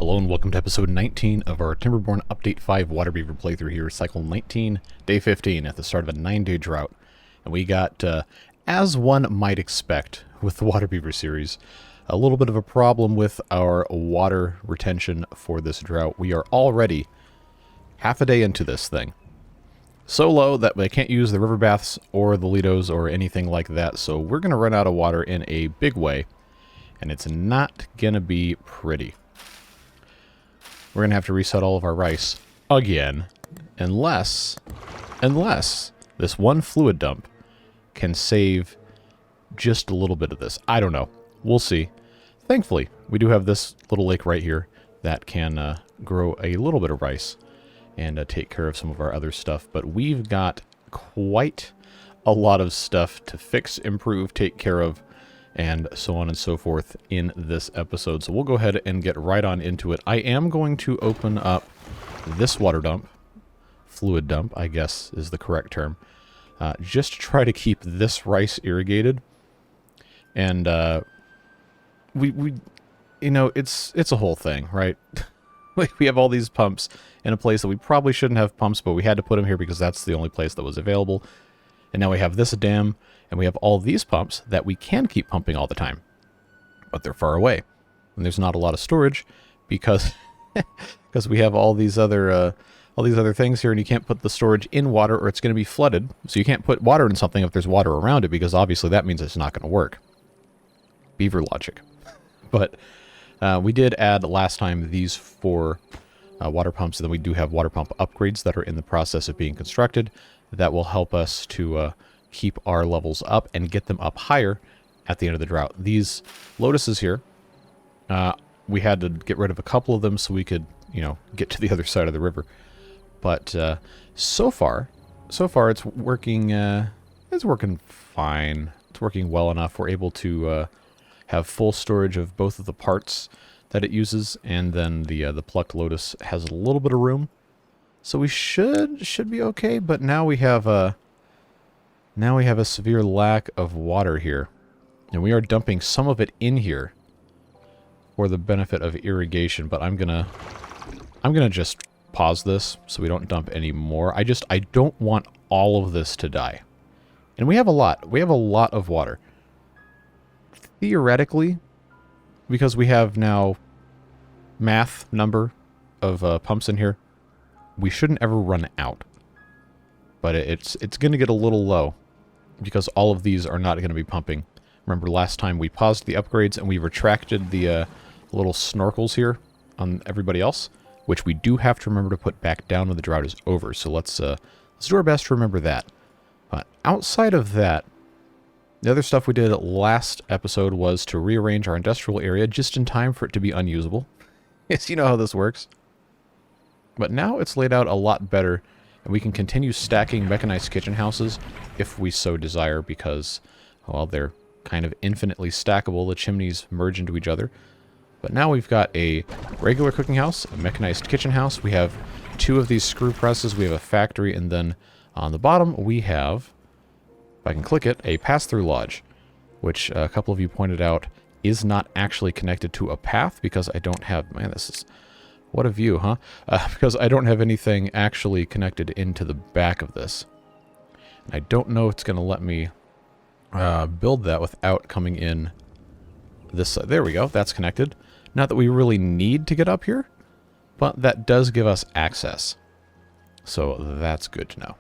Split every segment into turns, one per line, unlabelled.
Hello and welcome to episode 19 of our Timberborn Update 5 Waterbeaver playthrough here, cycle 19, day 15, at the start of a 9-day drought. And we got, as one might expect with the Waterbeaver series, a little bit of a problem with our water retention for this drought. We are already half a day into this thing. So low that they can't use the river baths or the Lidos or anything like that, so we're going to run out of water in a big way, and it's not going to be pretty. We're going to have to reset all of our rice again, unless this one fluid dump can save just a little bit of this. I don't know. We'll see. Thankfully, we do have this little lake right here that can grow a little bit of rice and take care of some of our other stuff. But we've got quite a lot of stuff to fix, improve, take care of, and so on and so forth in this episode. So we'll go ahead and get right on into it. I am going to open up this water dump, fluid dump, I guess is the correct term, just to try to keep this rice irrigated. And we you know, it's a whole thing, right? We have all these pumps in a place that we probably shouldn't have pumps, but we had to put them here because that's the only place that was available. And now we have this dam, and we have all these pumps that we can keep pumping all the time. But they're far away. And there's not a lot of storage because because we have all these other things here, and you can't put the storage in water or it's going to be flooded. So you can't put water in something if there's water around it, because obviously that means it's not going to work. Beaver logic. But we did add last time these 4 water pumps, and then we do have water pump upgrades that are in the process of being constructed that will help us to keep our levels up and get them up higher at the end of the drought. These lotuses here, we had to get rid of a couple of them so we could, you know, get to the other side of the river. But so far it's working. It's working fine. It's working well enough. We're able to have full storage of both of the parts that it uses, and then the plucked lotus has a little bit of room. So we should be okay, but now we have a severe lack of water here, and we are dumping some of it in here for the benefit of irrigation. But I'm gonna just pause this so we don't dump any more. I don't want all of this to die, and we have a lot. We have a lot of water. Theoretically, because we have now math number of pumps in here, we shouldn't ever run out. But it's going to get a little low because all of these are not going to be pumping. Remember last time we paused the upgrades and we retracted the little snorkels here on everybody else, which we do have to remember to put back down when the drought is over. So let's do our best to remember that. But outside of that, the other stuff we did last episode was to rearrange our industrial area just in time for it to be unusable. Yes, you know how this works. But now it's laid out a lot better, and we can continue stacking mechanized kitchen houses if we so desire, because, well, they're kind of infinitely stackable. The chimneys merge into each other. But now we've got a regular cooking house, a mechanized kitchen house. We have 2 of these screw presses. We have a factory, and then on the bottom we have, if I can click it, a pass-through lodge, which a couple of you pointed out is not actually connected to a path because I don't have... Man, this is... What a view, huh? Because I don't have anything actually connected into the back of this. And I don't know if it's going to let me build that without coming in this side. There we go. That's connected. Not that we really need to get up here, but that does give us access. So that's good to know.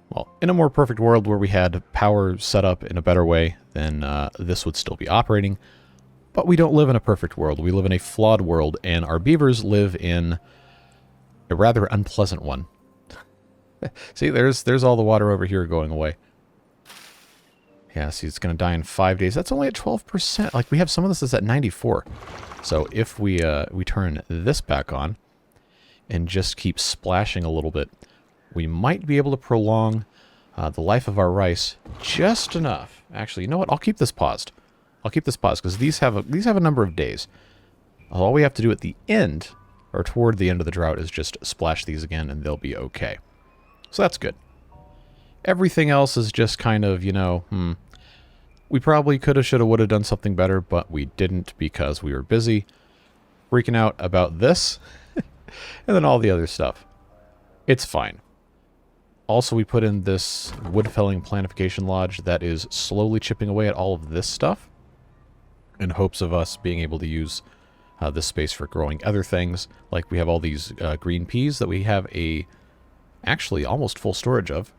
Well, in a more perfect world where we had power set up in a better way, then this would still be operating. But we don't live in a perfect world. We live in a flawed world, and our beavers live in a rather unpleasant one. See, there's all the water over here going away. Yeah, see, it's going to die in 5 days. That's only at 12%. Like, we have some of this that's at 94. So if we turn this back on and just keep splashing a little bit, we might be able to prolong the life of our rice just enough. Actually, you know what? I'll keep this paused. I'll keep this paused because these have a number of days. All we have to do at the end, or toward the end of the drought, is just splash these again and they'll be okay. So that's good. Everything else is just kind of, you know, we probably coulda, shoulda, woulda done something better, but we didn't because we were busy. freaking out about this, and then all the other stuff. It's fine. Also, we put in this wood felling planification lodge that is slowly chipping away at all of this stuff in hopes of us being able to use this space for growing other things. Like we have all these green peas that we have actually almost full storage of.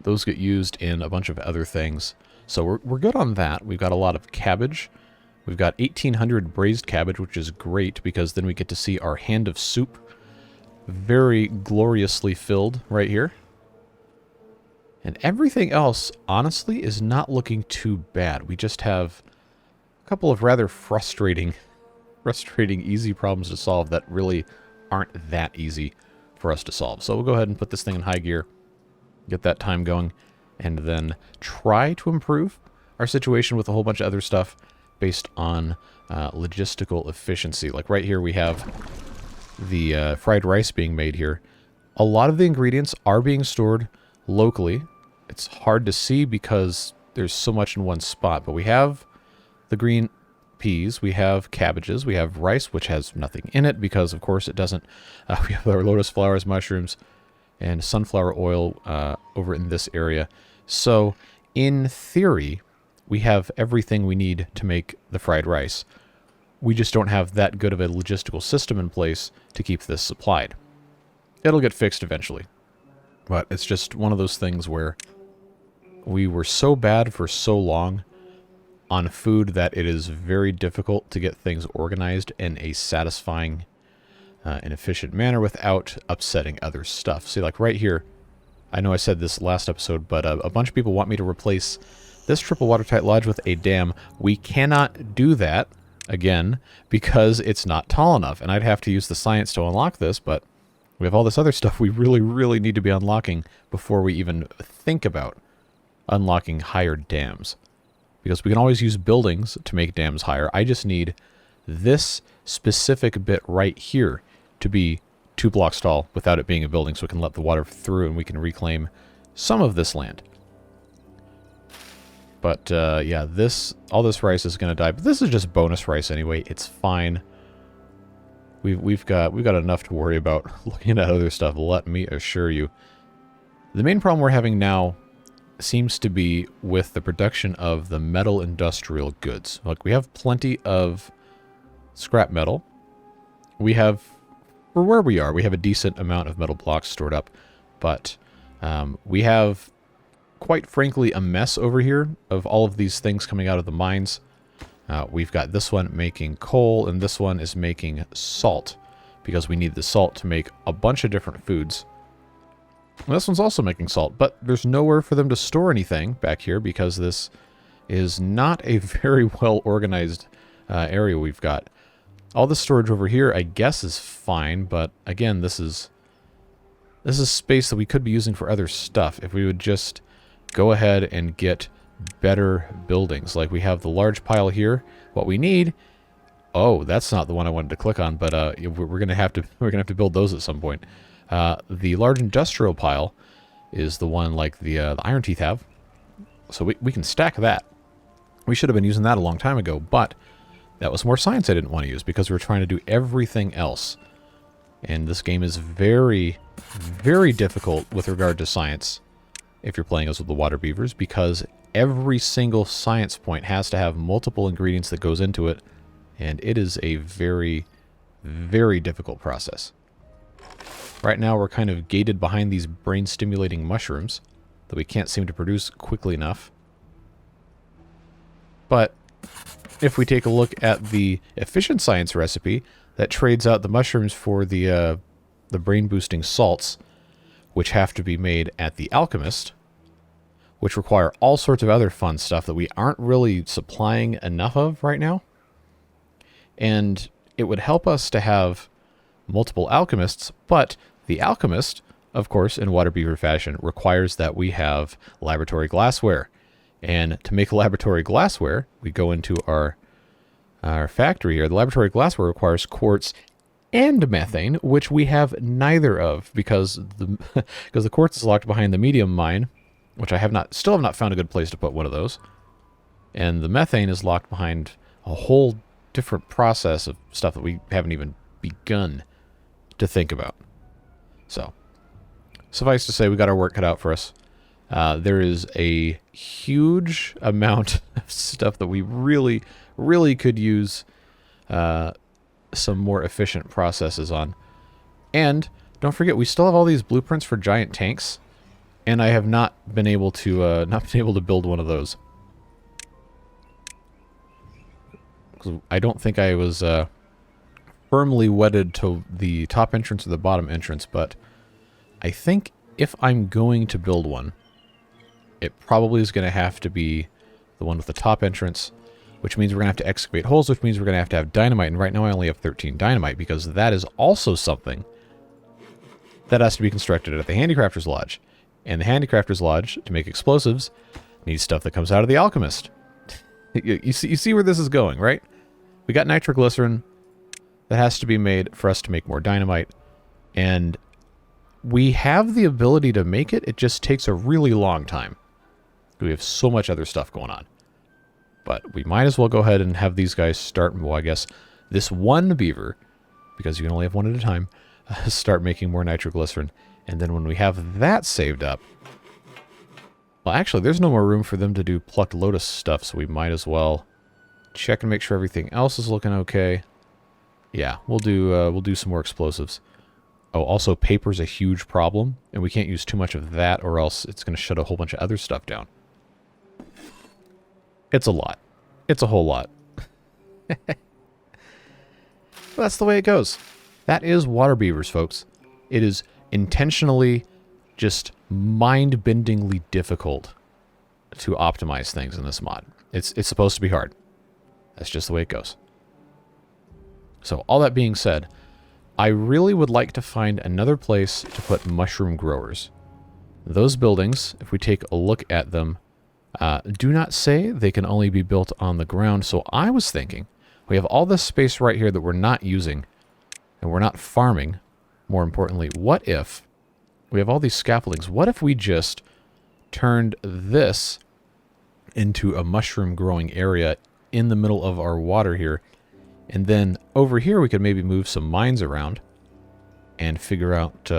Those get used in a bunch of other things. So we're good on that. We've got a lot of cabbage. We've got 1,800 braised cabbage, which is great because then we get to see our hand of soup very gloriously filled right here. And everything else, honestly, is not looking too bad. We just have a couple of rather frustrating easy problems to solve that really aren't that easy for us to solve. So we'll go ahead and put this thing in high gear, get that time going, and then try to improve our situation with a whole bunch of other stuff based on logistical efficiency. Like right here we have the fried rice being made here. A lot of the ingredients are being stored locally. It's hard to see because there's so much in one spot, but we have the green peas, we have cabbages, we have rice, which has nothing in it because, of course, it doesn't. We have our lotus flowers, mushrooms, and sunflower oil over in this area. So, in theory, we have everything we need to make the fried rice. We just don't have that good of a logistical system in place to keep this supplied. It'll get fixed eventually. But it's just one of those things where we were so bad for so long on food that it is very difficult to get things organized in a satisfying and efficient manner without upsetting other stuff. See, like right here, I know I said this last episode, but a bunch of people want me to replace this triple watertight lodge with a dam. We cannot do that, again, because it's not tall enough, and I'd have to use the science to unlock this, but we have all this other stuff we really, really need to be unlocking before we even think about unlocking higher dams. Because we can always use buildings to make dams higher. I just need this specific bit right here to be 2 blocks tall without it being a building, so we can let the water through and we can reclaim some of this land. But yeah, all this rice is going to die. But this is just bonus rice anyway. It's fine. We've got enough to worry about looking at other stuff, let me assure you. The main problem we're having now seems to be with the production of the metal industrial goods. Like, we have plenty of scrap metal. We have, for where we are, we have a decent amount of metal blocks stored up. But we have, quite frankly, a mess over here of all of these things coming out of the mines. We've got this one making coal, and this one is making salt, because we need the salt to make a bunch of different foods. And this one's also making salt, but there's nowhere for them to store anything back here, because this is not a very well organized area we've got. All the storage over here, I guess, is fine, but again, this is space that we could be using for other stuff if we would just go ahead and get better buildings. Like, we have the large pile here. What we need, oh, that's not the one I wanted to click on, but we're gonna have to build those at some point. The large industrial pile is the one like the Iron Teeth have, so we can stack that. We should have been using that a long time ago, but that was more science I didn't want to use because we were trying to do everything else. And this game is very, very difficult with regard to science if you're playing as with the water beavers, because every single science point has to have multiple ingredients that goes into it, and it is a very, very difficult process. Right now we're kind of gated behind these brain-stimulating mushrooms that we can't seem to produce quickly enough. But if we take a look at the efficient science recipe that trades out the mushrooms for the brain-boosting salts, which have to be made at the alchemist, which require all sorts of other fun stuff that we aren't really supplying enough of right now. And it would help us to have multiple alchemists, but the alchemist, of course, in water beaver fashion, requires that we have laboratory glassware. And to make laboratory glassware, we go into our factory here. The laboratory glassware requires quartz and methane, which we have neither of, because the quartz is locked behind the medium mine, which I still have not found a good place to put one of those. And the methane is locked behind a whole different process of stuff that we haven't even begun to think about. So, suffice to say, we got our work cut out for us. There is a huge amount of stuff that we really, really could use some more efficient processes on. And don't forget, we still have all these blueprints for giant tanks, and I have not been able to build one of those. I don't think I was firmly wedded to the top entrance or the bottom entrance, but I think if I'm going to build one, it probably is going to have to be the one with the top entrance, which means we're going to have to excavate holes, which means we're going to have dynamite, and right now I only have 13 dynamite, because that is also something that has to be constructed at the Handicrafter's Lodge. And the Handicrafter's Lodge, to make explosives, needs stuff that comes out of the Alchemist. You see where this is going, right? We got nitroglycerin that has to be made for us to make more dynamite, and we have the ability to make it. It just takes a really long time. We have so much other stuff going on. But we might as well go ahead and have these guys start, well, I guess, this one beaver, because you can only have one at a time, start making more nitroglycerin. And then when we have that saved up, well, actually, there's no more room for them to do plucked lotus stuff, so we might as well check and make sure everything else is looking okay. Yeah, we'll do some more explosives. Oh, also, paper's a huge problem, and we can't use too much of that, or else it's going to shut a whole bunch of other stuff down. It's a lot. It's a whole lot. That's the way it goes. That is water beavers, folks. It is intentionally just mind-bendingly difficult to optimize things in this mod. It's supposed to be hard. That's just the way it goes. So, all that being said, I really would like to find another place to put mushroom growers. Those buildings, if we take a look at them, do not say they can only be built on the ground. So I was thinking, we have all this space right here that we're not using, and we're not farming. More importantly, what if we have all these scaffoldings? What if we just turned this into a mushroom growing area in the middle of our water here? And then over here we could maybe move some mines around and figure out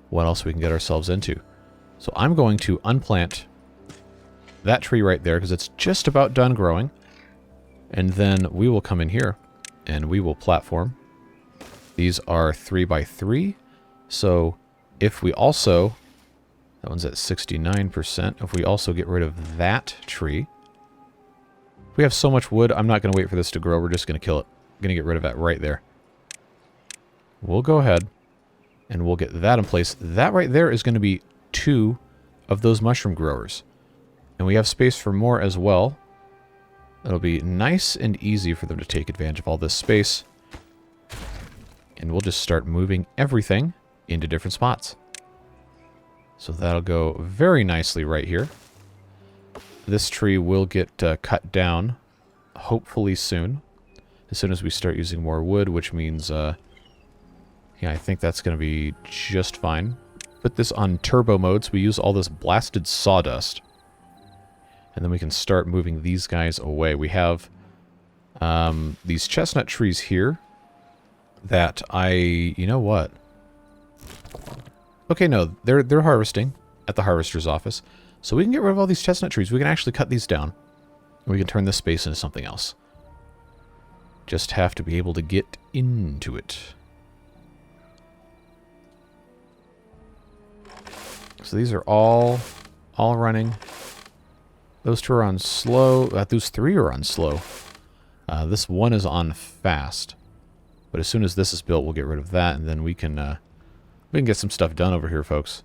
what else we can get ourselves into. So I'm going to unplant that tree right there because it's just about done growing. And then we will come in here and we will platform. These are 3x3. So if we also, that one's at 69%. If we also get rid of that tree, we have so much wood, I'm not going to wait for this to grow. We're just going to kill it. Going to get rid of that right there. We'll go ahead and we'll get that in place. That right there is going to be 2 of those mushroom growers. And we have space for more as well. It'll be nice and easy for them to take advantage of all this space. And we'll just start moving everything into different spots. So that'll go very nicely right here. This tree will get cut down hopefully soon. As soon as we start using more wood, which means, yeah, I think that's going to be just fine. Put this on turbo mode so we use all this blasted sawdust. And then we can start moving these guys away. We have these chestnut trees here that you know what? Okay, no, they're harvesting at the harvester's office. So we can get rid of all these chestnut trees. We can actually cut these down. And we can turn this space into something else. Just have to be able to get into it. So these are all running. Those 2 are on slow. Those 3 are on slow. This one is on fast. But as soon as this is built, we'll get rid of that, and then we can get some stuff done over here, folks.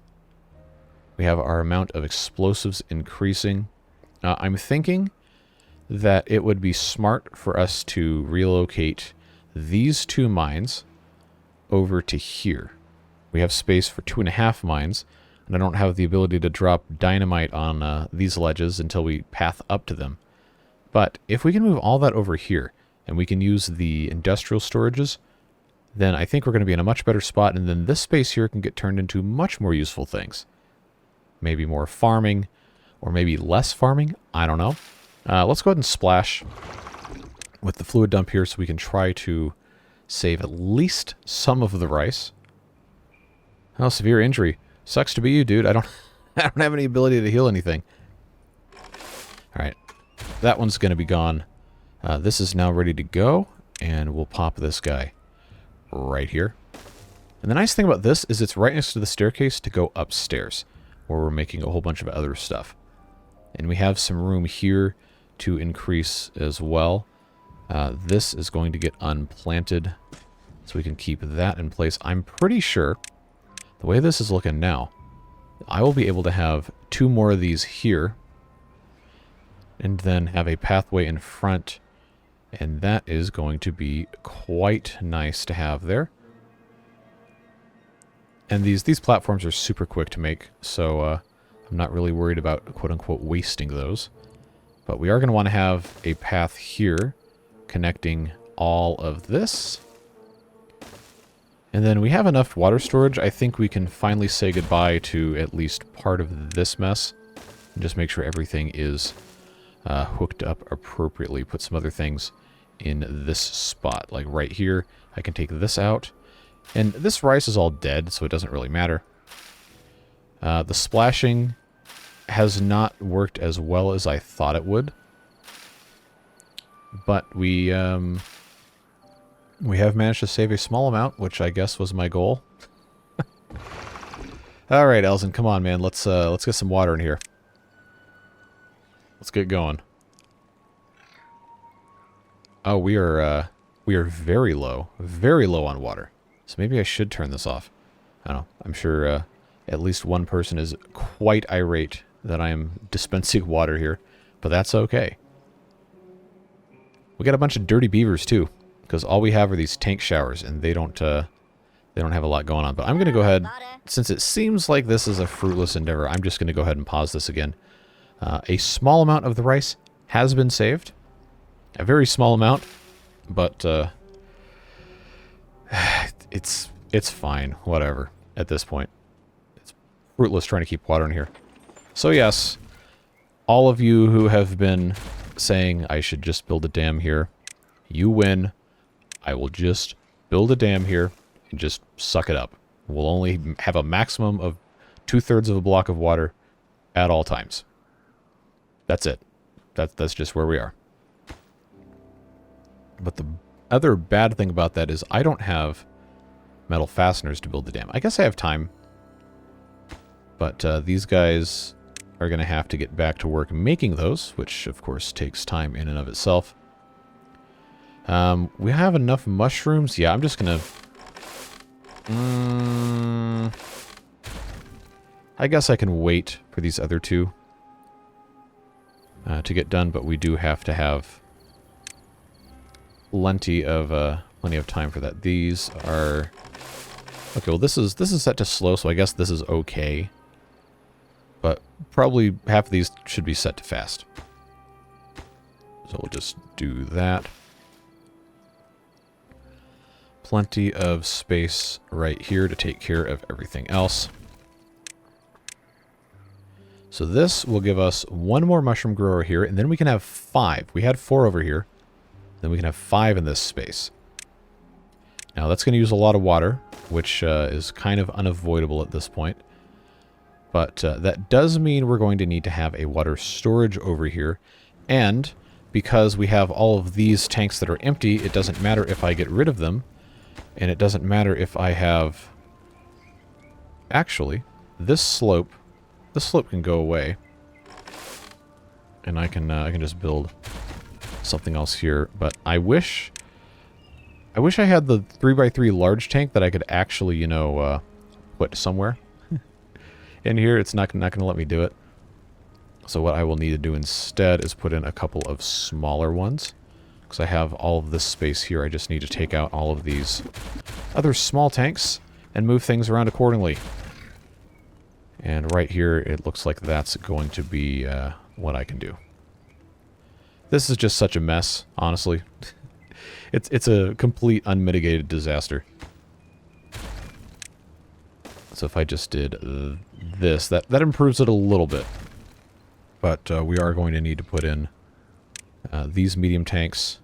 We have our amount of explosives increasing. I'm thinking that it would be smart for us to relocate these 2 mines over to here. We have space for 2.5 mines, and I don't have the ability to drop dynamite on these ledges until we path up to them. But if we can move all that over here, and we can use the industrial storages, then I think we're going to be in a much better spot, and then this space here can get turned into much more useful things. Maybe more farming, or maybe less farming, I don't know. Let's go ahead and splash with the fluid dump here so we can try to save at least some of the rice. Oh, severe injury. Sucks to be you, dude. I don't have any ability to heal anything. Alright. That one's going to be gone. This is now ready to go, and we'll pop this guy right here. And the nice thing about this is it's right next to the staircase to go upstairs, where we're making a whole bunch of other stuff. And we have some room here to increase as well. This is going to get unplanted, so we can keep that in place. I'm pretty sure, the way this is looking now, I will be able to have 2 more of these here, and then have a pathway in front, and that is going to be quite nice to have there. And these platforms are super quick to make, so I'm not really worried about quote-unquote wasting those. But we are going to want to have a path here connecting all of this. And then we have enough water storage. I think we can finally say goodbye to at least part of this mess. And just make sure everything is hooked up appropriately. Put some other things in this spot. Like right here, I can take this out. And this rice is all dead, so it doesn't really matter. The splashing has not worked as well as I thought it would. But we have managed to save a small amount, which I guess was my goal. All right, Elzen, come on, man. Let's get some water in here. Let's get going. Oh, we are very low on water. So maybe I should turn this off. I don't know. I'm sure at least one person is quite irate that I am dispensing water here, but that's okay. We got a bunch of dirty beavers too, because all we have are these tank showers, and they don't have a lot going on. But I'm going to go ahead, since it seems like this is a fruitless endeavor, I'm just going to go ahead and pause this again. A small amount of the rice has been saved. A very small amount, but it's fine, whatever, at this point. It's fruitless trying to keep water in here. So yes, all of you who have been saying I should just build a dam here, you win. I will just build a dam here and just suck it up. We'll only have a maximum of 2/3 of a block of water at all times. That's it. That's just where we are. But the other bad thing about that is I don't have metal fasteners to build the dam. I guess I have time. But these guys are going to have to get back to work making those, which of course takes time in and of itself. We have enough mushrooms. Yeah, I'm just going to... I guess I can wait for these other two to get done, but we do have to have plenty of time for that. These are... Okay, well this is set to slow, so I guess this is okay. But probably half of these should be set to fast. So we'll just do that. Plenty of space right here to take care of everything else. So this will give us one more mushroom grower here, and then we can have 5. We had 4 over here. Then we can have 5 in this space. Now that's going to use a lot of water, which is kind of unavoidable at this point. But that does mean we're going to need to have a water storage over here. And because we have all of these tanks that are empty, it doesn't matter if I get rid of them. And it doesn't matter if I have... Actually, this slope can go away. And I can just build something else here. But I wish I had the 3x3 large tank that I could actually, you know, put somewhere. In here, it's not going to let me do it. So what I will need to do instead is put in a couple of smaller ones. Because I have all of this space here. I just need to take out all of these other small tanks and move things around accordingly. And right here, it looks like that's going to be what I can do. This is just such a mess, honestly. It's a complete unmitigated disaster. So if I just did this, that improves it a little bit. But we are going to need to put in these medium tanks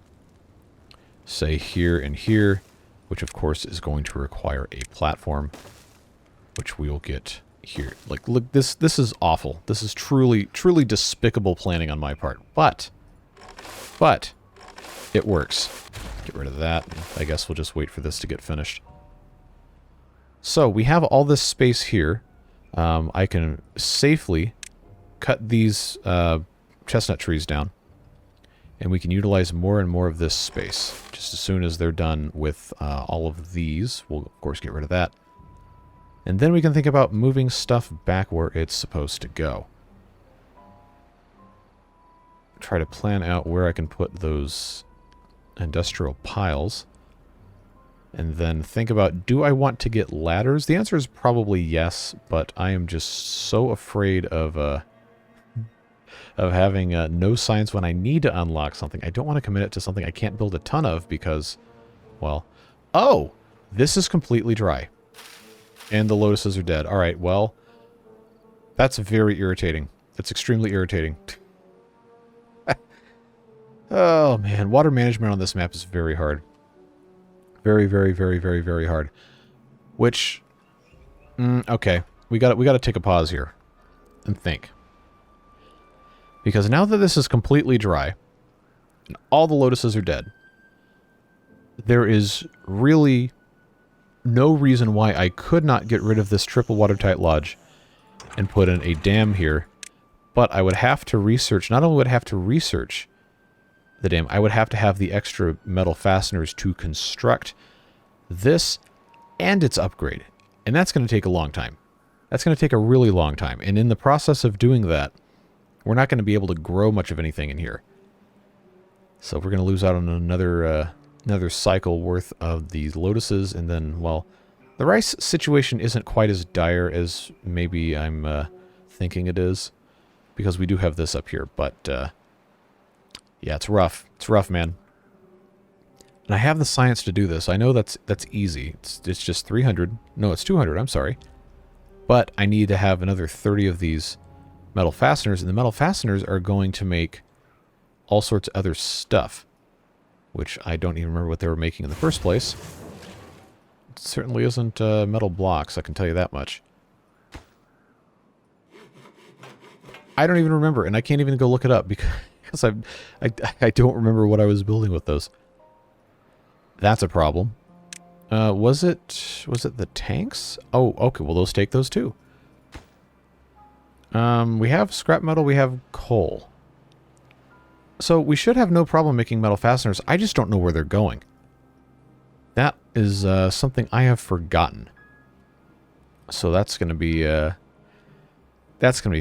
say here and here, which of course is going to require a platform, which we will get here. Like, look, this is awful. This is truly despicable planning on my part. But it works. Get rid of that. I guess we'll just wait for this to get finished. So we have all this space here. I can safely cut these chestnut trees down, and we can utilize more and more of this space. Just as soon as they're done with all of these, we'll of course get rid of that. And then we can think about moving stuff back where it's supposed to go. Try to plan out where I can put those industrial piles. And then think about, do I want to get ladders? The answer is probably yes, but I am just so afraid of having no science when I need to unlock something. I don't want to commit it to something I can't build a ton of because, well... Oh! This is completely dry. And the lotuses are dead. Alright, well... That's very irritating. That's extremely irritating. Oh, man. Water management on this map is very hard. Very, very, very, very, very hard. Which... okay. We gotta take a pause here. And think. Because now that this is completely dry, and all the lotuses are dead, there is really no reason why I could not get rid of this triple watertight lodge and put in a dam here, but I would have to research, not only would I have to research the dam, I would have to have the extra metal fasteners to construct this and its upgrade. And that's going to take a long time. That's going to take a really long time. And in the process of doing that, we're not going to be able to grow much of anything in here. So we're going to lose out on another cycle worth of these lotuses. And then, well, the rice situation isn't quite as dire as maybe I'm thinking it is. Because we do have this up here. But, yeah, it's rough. It's rough, man. And I have the science to do this. I know that's easy. It's just 300. No, it's 200. I'm sorry. But I need to have another 30 of these metal fasteners. And the metal fasteners are going to make all sorts of other stuff. Which I don't even remember what they were making in the first place. It certainly isn't metal blocks, I can tell you that much. I don't even remember, and I can't even go look it up because I don't remember what I was building with those. That's a problem. Was it the tanks? Oh, okay, well those take those too. We have scrap metal, we have coal. So we should have no problem making metal fasteners. I just don't know where they're going. That is something I have forgotten. So that's going to be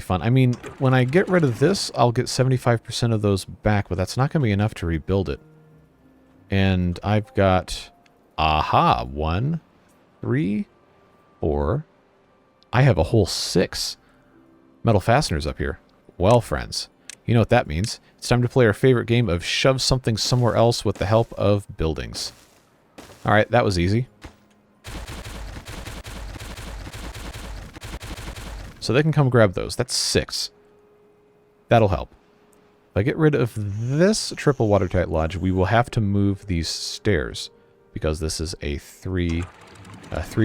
fun. I mean, when I get rid of this, I'll get 75% of those back, but that's not going to be enough to rebuild it. And I've got, 1, 3, 4. I have a whole 6 metal fasteners up here. Well, friends, you know what that means. It's time to play our favorite game of shove something somewhere else with the help of buildings. Alright, that was easy. So they can come grab those. That's 6. That'll help. If I get rid of this triple watertight lodge, we will have to move these stairs. Because this is a 3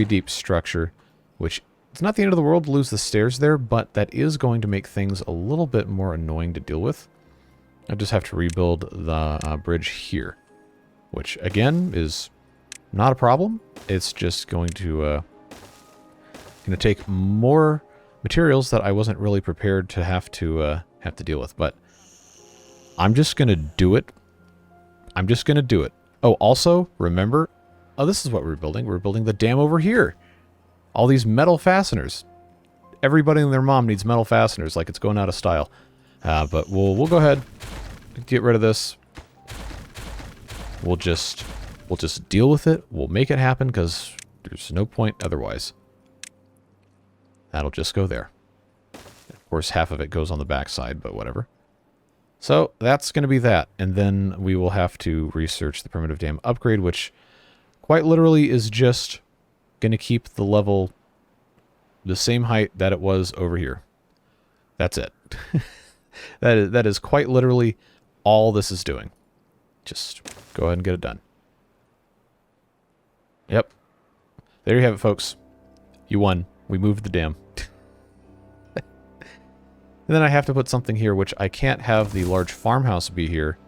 deep structure, which it's not the end of the world to lose the stairs there, but that is going to make things a little bit more annoying to deal with. I just have to rebuild the bridge here, which again is not a problem. It's just going to take more materials that I wasn't really prepared to have to deal with. But I'm just gonna do it. I'm just gonna do it. Oh, also remember, this is what we're building. We're building the dam over here. All these metal fasteners. Everybody and their mom needs metal fasteners, like it's going out of style. But we'll go ahead, get rid of this. We'll just deal with it. We'll make it happen because there's no point otherwise. That'll just go there. Of course, half of it goes on the backside, but whatever. So that's going to be that, and then we will have to research the primitive dam upgrade, which quite literally is just going to keep the level the same height that it was over here. That's it. That is quite literally all this is doing. Just go ahead and get it done. Yep. There you have it, folks. You won. We moved the dam. And then I have to put something here, which I can't have the large farmhouse be here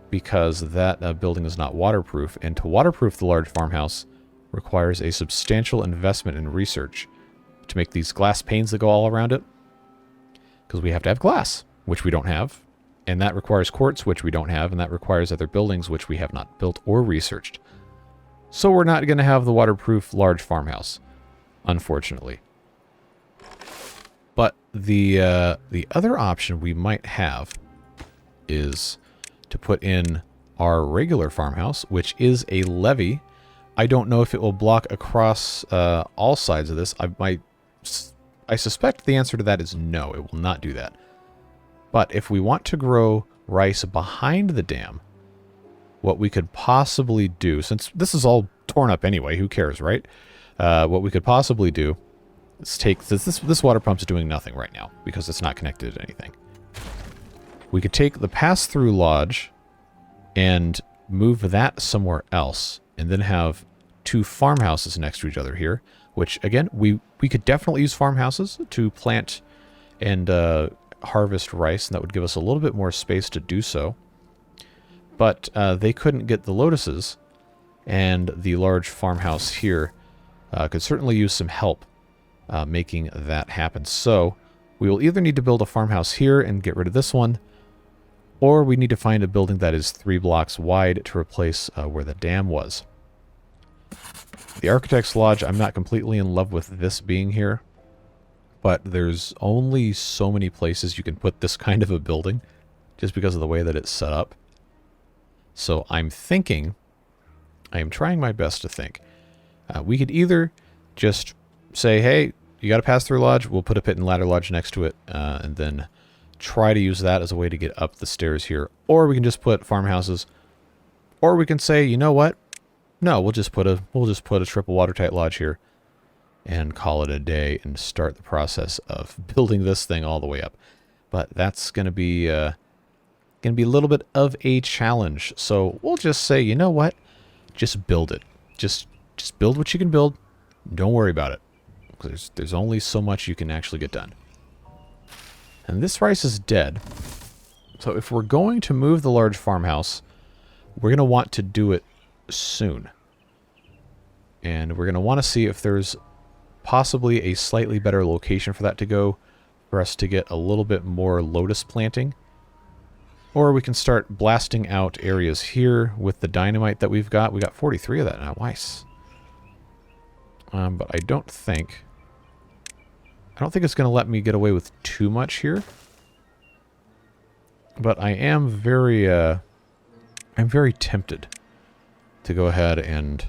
because that building is not waterproof. And to waterproof the large farmhouse requires a substantial investment in research to make these glass panes that go all around it. Because we have to have glass, which we don't have. And that requires quartz, which we don't have. And that requires other buildings, which we have not built or researched. So we're not going to have the waterproof large farmhouse, unfortunately. But the other option we might have is to put in our regular farmhouse, which is a levee. I don't know if it will block across all sides of this. I suspect the answer to that is no, it will not do that. But if we want to grow rice behind the dam, what we could possibly do, since this is all torn up anyway, who cares, right? What we could possibly do is take this water pump's doing nothing right now because it's not connected to anything. We could take the pass-through lodge and move that somewhere else, and then have two farmhouses next to each other here. Which again, we could definitely use farmhouses to plant and harvest rice, and that would give us a little bit more space to do so. But they couldn't get the lotuses, and the large farmhouse here could certainly use some help making that happen. So we will either need to build a farmhouse here and get rid of this one, or we need to find a building that is 3 blocks wide to replace where the dam was. The Architect's Lodge, I'm not completely in love with this being here, but there's only so many places you can put this kind of a building just because of the way that it's set up. So I'm thinking, I am trying my best to think, we could either just say, hey, you got a pass-through lodge, we'll put a pit and ladder lodge next to it, and then try to use that as a way to get up the stairs here. Or we can just put farmhouses, or we can say, you know what? No, we'll just put a triple watertight lodge here and call it a day and start the process of building this thing all the way up. But that's going to be a little bit of a challenge. So we'll just say, you know what? Just build it. Just build what you can build. Don't worry about it. There's only so much you can actually get done. And this rice is dead. So if we're going to move the large farmhouse, we're going to want to do it soon. And we're going to want to see if there's possibly a slightly better location for that to go, for us to get a little bit more lotus planting. Or we can start blasting out areas here with the dynamite that we've got. We got 43 of that now. Nice. But I don't think it's going to let me get away with too much here. But I am very tempted to go ahead and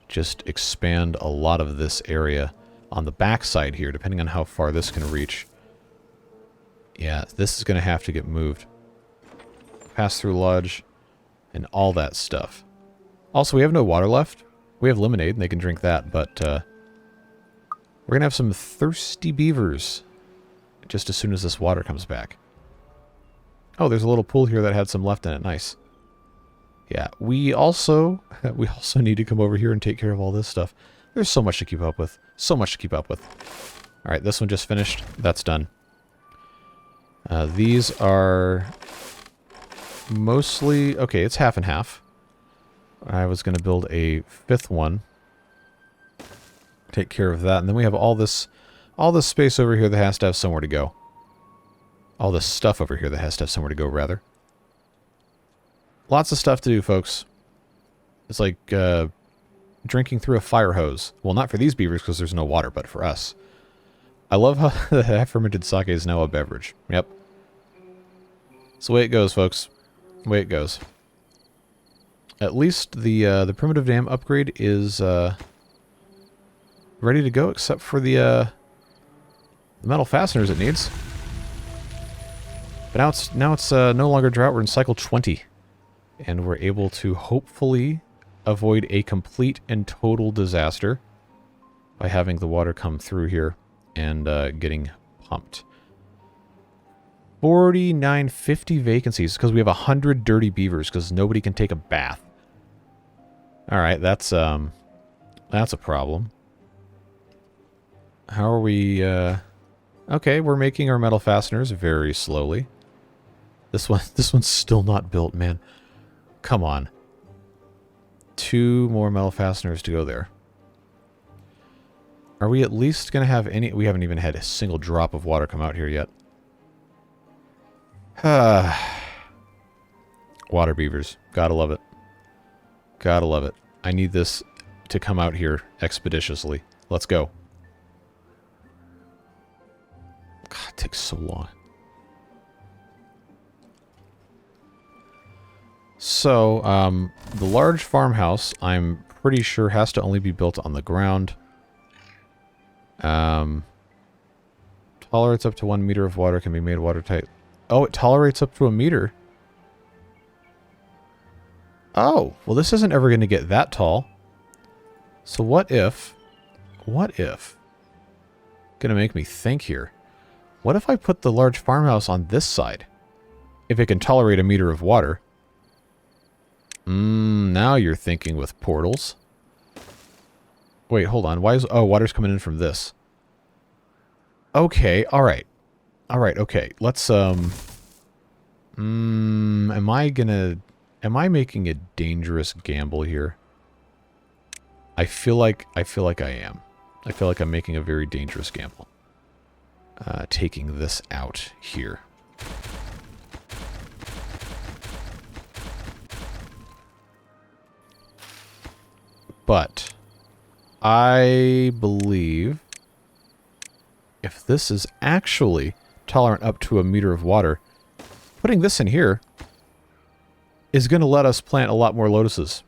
just expand a lot of this area on the backside here, depending on how far this can reach. Yeah, this is going to have to get moved. Pass-through lodge and all that stuff. Also, we have no water left. We have lemonade, and they can drink that, but we're going to have some thirsty beavers just as soon as this water comes back. Oh, there's a little pool here that had some left in it. Nice. Yeah, we also need to come over here and take care of all this stuff. There's so much to keep up with. So much to keep up with. All right, this one just finished. That's done. These are mostly... Okay, it's half and half. I was going to build a 5th one. Take care of that. And then we have all this space over here that has to have somewhere to go. All this stuff over here that has to have somewhere to go, rather. Lots of stuff to do, folks. It's like drinking through a fire hose. Well, not for these beavers because there's no water, but for us. I love how the half-fermented sake is now a beverage. Yep. It's the way it goes, folks. The way it goes. At least the primitive dam upgrade is ready to go, except for the metal fasteners it needs. But now it's no longer drought. We're in cycle 20. And we're able to hopefully avoid a complete and total disaster by having the water come through here and getting pumped. 50 vacancies because we have 100 dirty beavers because nobody can take a bath. Alright, that's a problem. How are we, Okay, we're making our metal fasteners very slowly. This one's still not built, man. Come on. 2 more metal fasteners to go there. Are we at least going to have any... We haven't even had a single drop of water come out here yet. Water beavers. Gotta love it. Gotta love it. I need this to come out here expeditiously. Let's go. God, it takes so long. So, the large farmhouse, I'm pretty sure has to only be built on the ground. Tolerates up to 1 meter of water, can be made watertight. Oh, it tolerates up to 1 meter. Oh, well this isn't ever going to get that tall. So what if... Gonna make me think here. What if I put the large farmhouse on this side? If it can tolerate 1 meter of water. Now you're thinking with portals. Wait, hold on. Why is... Oh, water's coming in from this. Okay, alright. Alright, okay. Let's, am I making a dangerous gamble here? I feel like I am. I feel like I'm making a very dangerous gamble. Taking this out here. But I believe if this is actually tolerant up to 1 meter of water, putting this in here is going to let us plant a lot more lotuses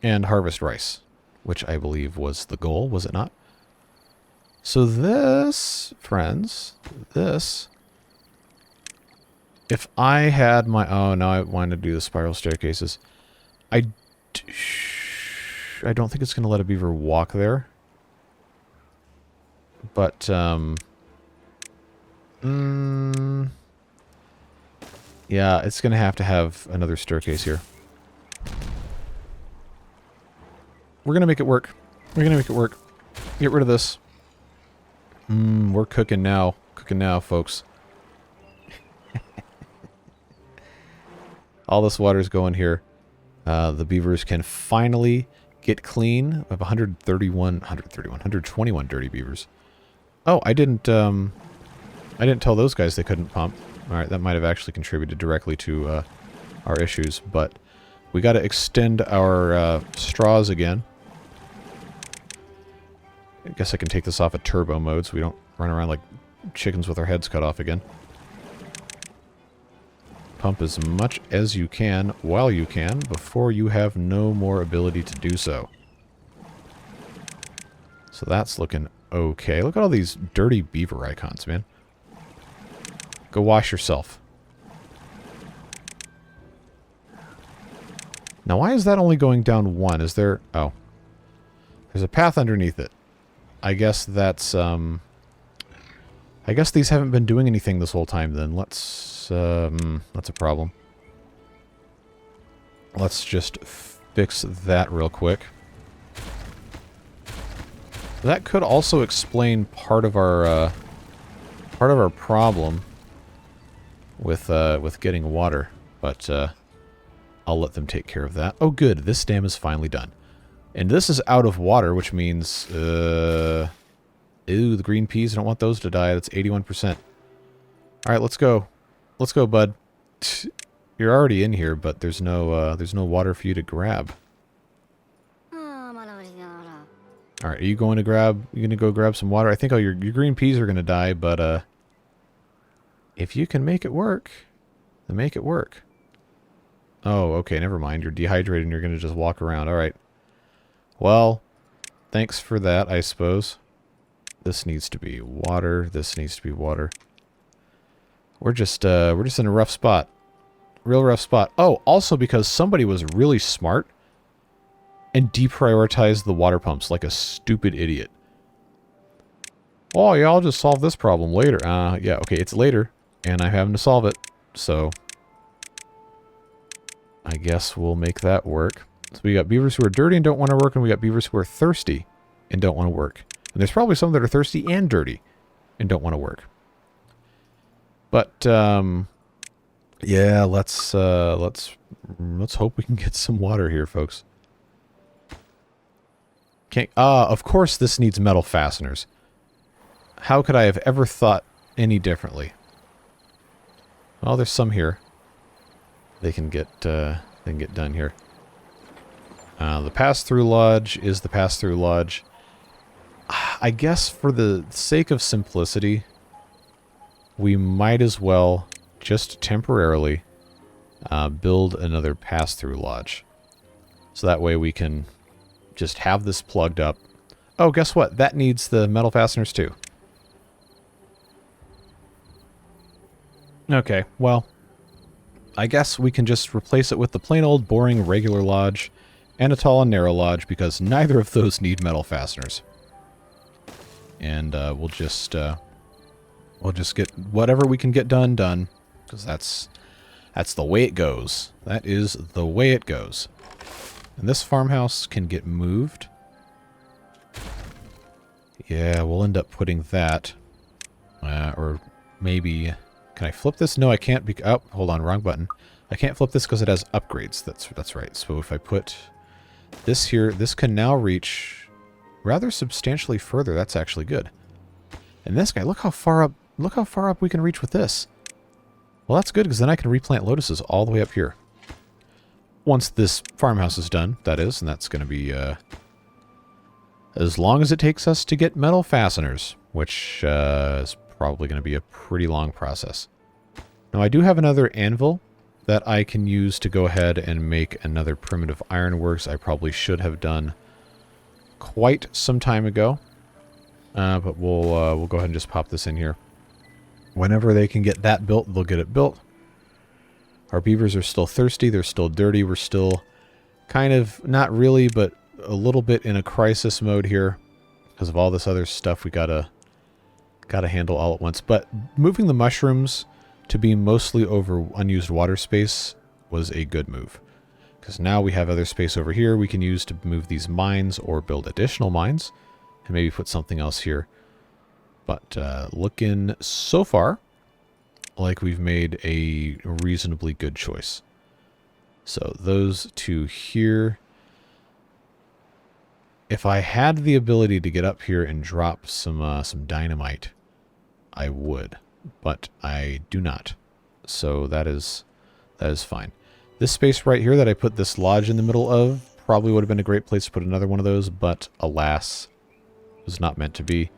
and harvest rice, which I believe was the goal, was it not? So this, friends, this, if I had my... Oh, now I want to do the spiral staircases. I don't think it's going to let a beaver walk there. But, yeah, it's going to have another staircase here. We're going to make it work. We're going to make it work. Get rid of this. We're cooking now. Cooking now, folks. All this water's going here. The beavers can finally get clean. I have 121 dirty beavers. Oh, I didn't tell those guys they couldn't pump. Alright, that might have actually contributed directly to our issues, but we got to extend our straws again. I guess I can take this off of turbo mode so we don't run around like chickens with our heads cut off again. Pump as much as you can while you can before you have no more ability to do so. So that's looking okay. Look at all these dirty beaver icons, man. Go wash yourself. Now, why is that only going down 1? Is there... Oh. There's a path underneath it. I guess that's, I guess these haven't been doing anything this whole time, then. Let's, that's a problem. Let's just fix that real quick. That could also explain part of our problem with getting water, but I'll let them take care of that. Oh, good. This dam is finally done. And this is out of water, which means, ew, the green peas, I don't want those to die. That's 81%. Alright, let's go. Let's go, bud. You're already in here, but there's no water for you to grab. Alright, are you going to go grab some water? I think all your green peas are going to die, but, if you can make it work, then make it work. Oh, okay, never mind. You're dehydrated and you're going to just walk around. Alright. Well, thanks for that, I suppose. This needs to be water. This needs to be water. We're just in a rough spot. Real rough spot. Oh, also because somebody was really smart and deprioritized the water pumps like a stupid idiot. Oh, yeah, I'll just solve this problem later. Yeah, okay, it's later, and I'm having to solve it. So, I guess we'll make that work. So we got beavers who are dirty and don't want to work, and we got beavers who are thirsty and don't want to work. And there's probably some that are thirsty and dirty and don't want to work. But yeah, let's hope we can get some water here, folks. Can't, of course this needs metal fasteners. How could I have ever thought any differently? Well, there's some here. They can get done here. The pass-through lodge is the pass-through lodge. I guess for the sake of simplicity, we might as well just temporarily build another pass-through lodge. So that way we can just have this plugged up. Oh, guess what? That needs the metal fasteners too. Okay, well, I guess we can just replace it with the plain old boring regular lodge and a tall and narrow lodge, because neither of those need metal fasteners. And we'll just get whatever we can get done, because that's the way it goes. That is the way it goes. And this farmhouse can get moved. Yeah, we'll end up putting that, or maybe. Can I flip this? No, I can't. Oh, hold on, wrong button. I can't flip this because it has upgrades. That's right. So if I put this here, this can now reach rather substantially further. That's actually good. And this guy, look how far up. Look how far up we can reach with this. Well, that's good, because then I can replant lotuses all the way up here. Once this farmhouse is done, that is, and that's going to be as long as it takes us to get metal fasteners, which is probably going to be a pretty long process. Now, I do have another anvil that I can use to go ahead and make another primitive ironworks. I probably should have done quite some time ago, but we'll go ahead and just pop this in here. Whenever they can get that built, they'll get it built. Our beavers are still thirsty. They're still dirty. We're still kind of, not really, but a little bit in a crisis mode here because of all this other stuff we gotta handle all at once. But moving the mushrooms to be mostly over unused water space was a good move, because now we have other space over here we can use to move these mines or build additional mines and maybe put something else here. But looking so far like we've made a reasonably good choice. So those two here. If I had the ability to get up here and drop some dynamite, I would, but I do not. So that is fine. This space right here that I put this lodge in the middle of probably would have been a great place to put another one of those, but alas, was not meant to be.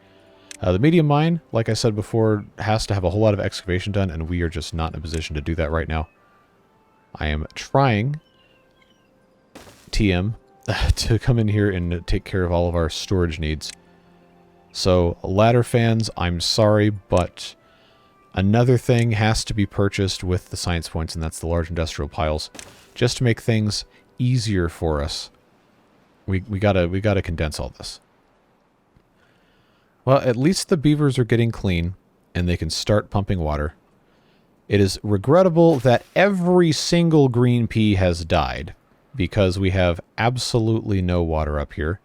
The medium mine, like I said before, has to have a whole lot of excavation done, and we are just not in a position to do that right now. I am trying, TM, to come in here and take care of all of our storage needs. So, ladder fans, I'm sorry, but another thing has to be purchased with the science points, and that's the large industrial piles, just to make things easier for us. We gotta condense all this. Well, at least the beavers are getting clean, and they can start pumping water. It is regrettable that every single green pea has died, because we have absolutely no water up here.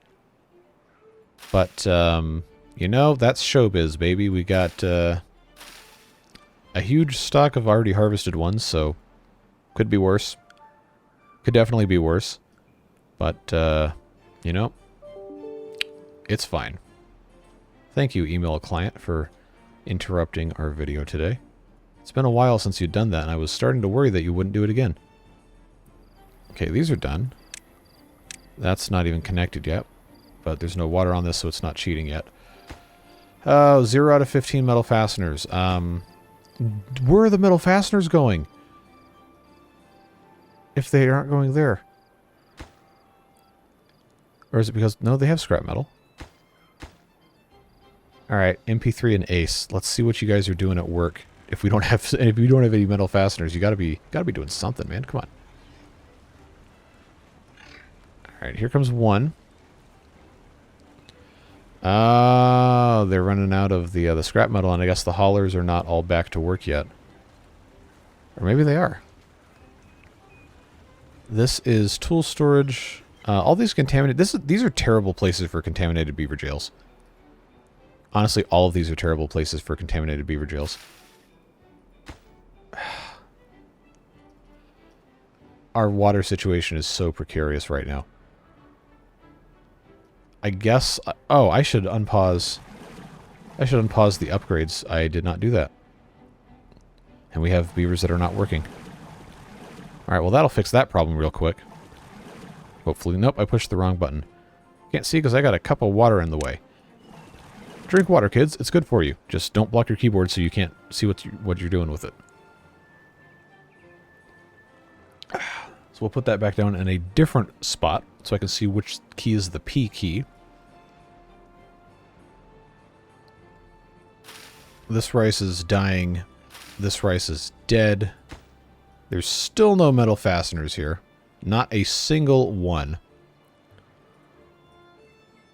But, you know, that's showbiz, baby. We got a huge stock of already harvested ones, so could be worse. Could definitely be worse. But, you know, it's fine. Thank you, email client, for interrupting our video today. It's been a while since you'd done that, and I was starting to worry that you wouldn't do it again. Okay, these are done. That's not even connected yet, but there's no water on this, so it's not cheating yet. Oh, 0 out of 15 metal fasteners. Where are the metal fasteners going? If they aren't going there. Or is it because... No, they have scrap metal. Alright, MP3 and Ace. Let's see what you guys are doing at work. If we don't have any metal fasteners, you gotta be doing something, man. Come on. Alright, here comes one. Oh, they're running out of the scrap metal, and I guess the haulers are not all back to work yet. Or maybe they are. This is tool storage. All these contaminated... These are terrible places for contaminated beaver jails. Honestly, all of these are terrible places for contaminated beaver jails. Our water situation is so precarious right now. I guess... Oh, I should unpause... I should unpause the upgrades. I did not do that. And we have beavers that are not working. Alright, well that'll fix that problem real quick. Hopefully. Nope, I pushed the wrong button. Can't see because I got a cup of water in the way. Drink water, kids. It's good for you. Just don't block your keyboard so you can't see what you're doing with it. So we'll put that back down in a different spot so I can see which key is the P key. This rice is dying. This rice is dead. There's still no metal fasteners here. Not a single one.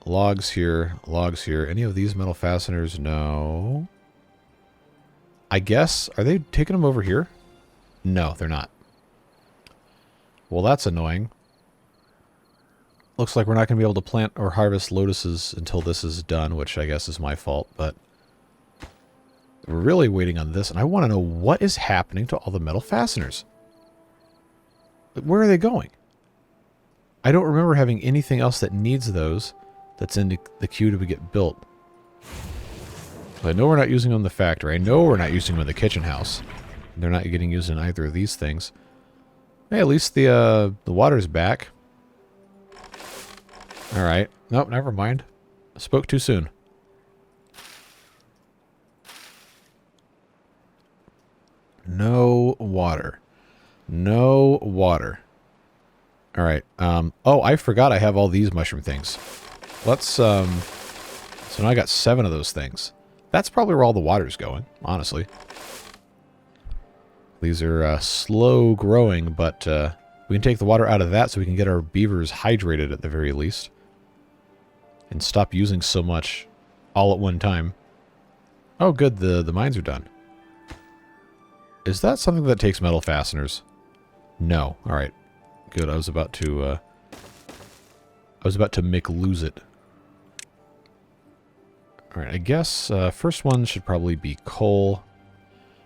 Logs here. Logs here. Any of these metal fasteners? No. I guess. Are they taking them over here? No, they're not. Well, that's annoying. Looks like we're not going to be able to plant or harvest lotuses until this is done, which I guess is my fault, but we're really waiting on this, and I want to know what is happening to all the metal fasteners. Where are they going? I don't remember having anything else that needs those that's in the queue to get built. I know we're not using them in the factory. I know we're not using them in the kitchen house. They're not getting used in either of these things. Hey, at least the water's back. Alright. Nope, never mind. I spoke too soon. No water. No water. Alright. Oh, I forgot I have all these mushroom things. Let's, so now I got 7 of those things. That's probably where all the water's going, honestly. These are slow growing, but we can take the water out of that so we can get our beavers hydrated at the very least. And stop using so much all at one time. Oh, good, the mines are done. Is that something that takes metal fasteners? No. Alright. Good, I was about to make lose it. Alright, I guess first one should probably be coal.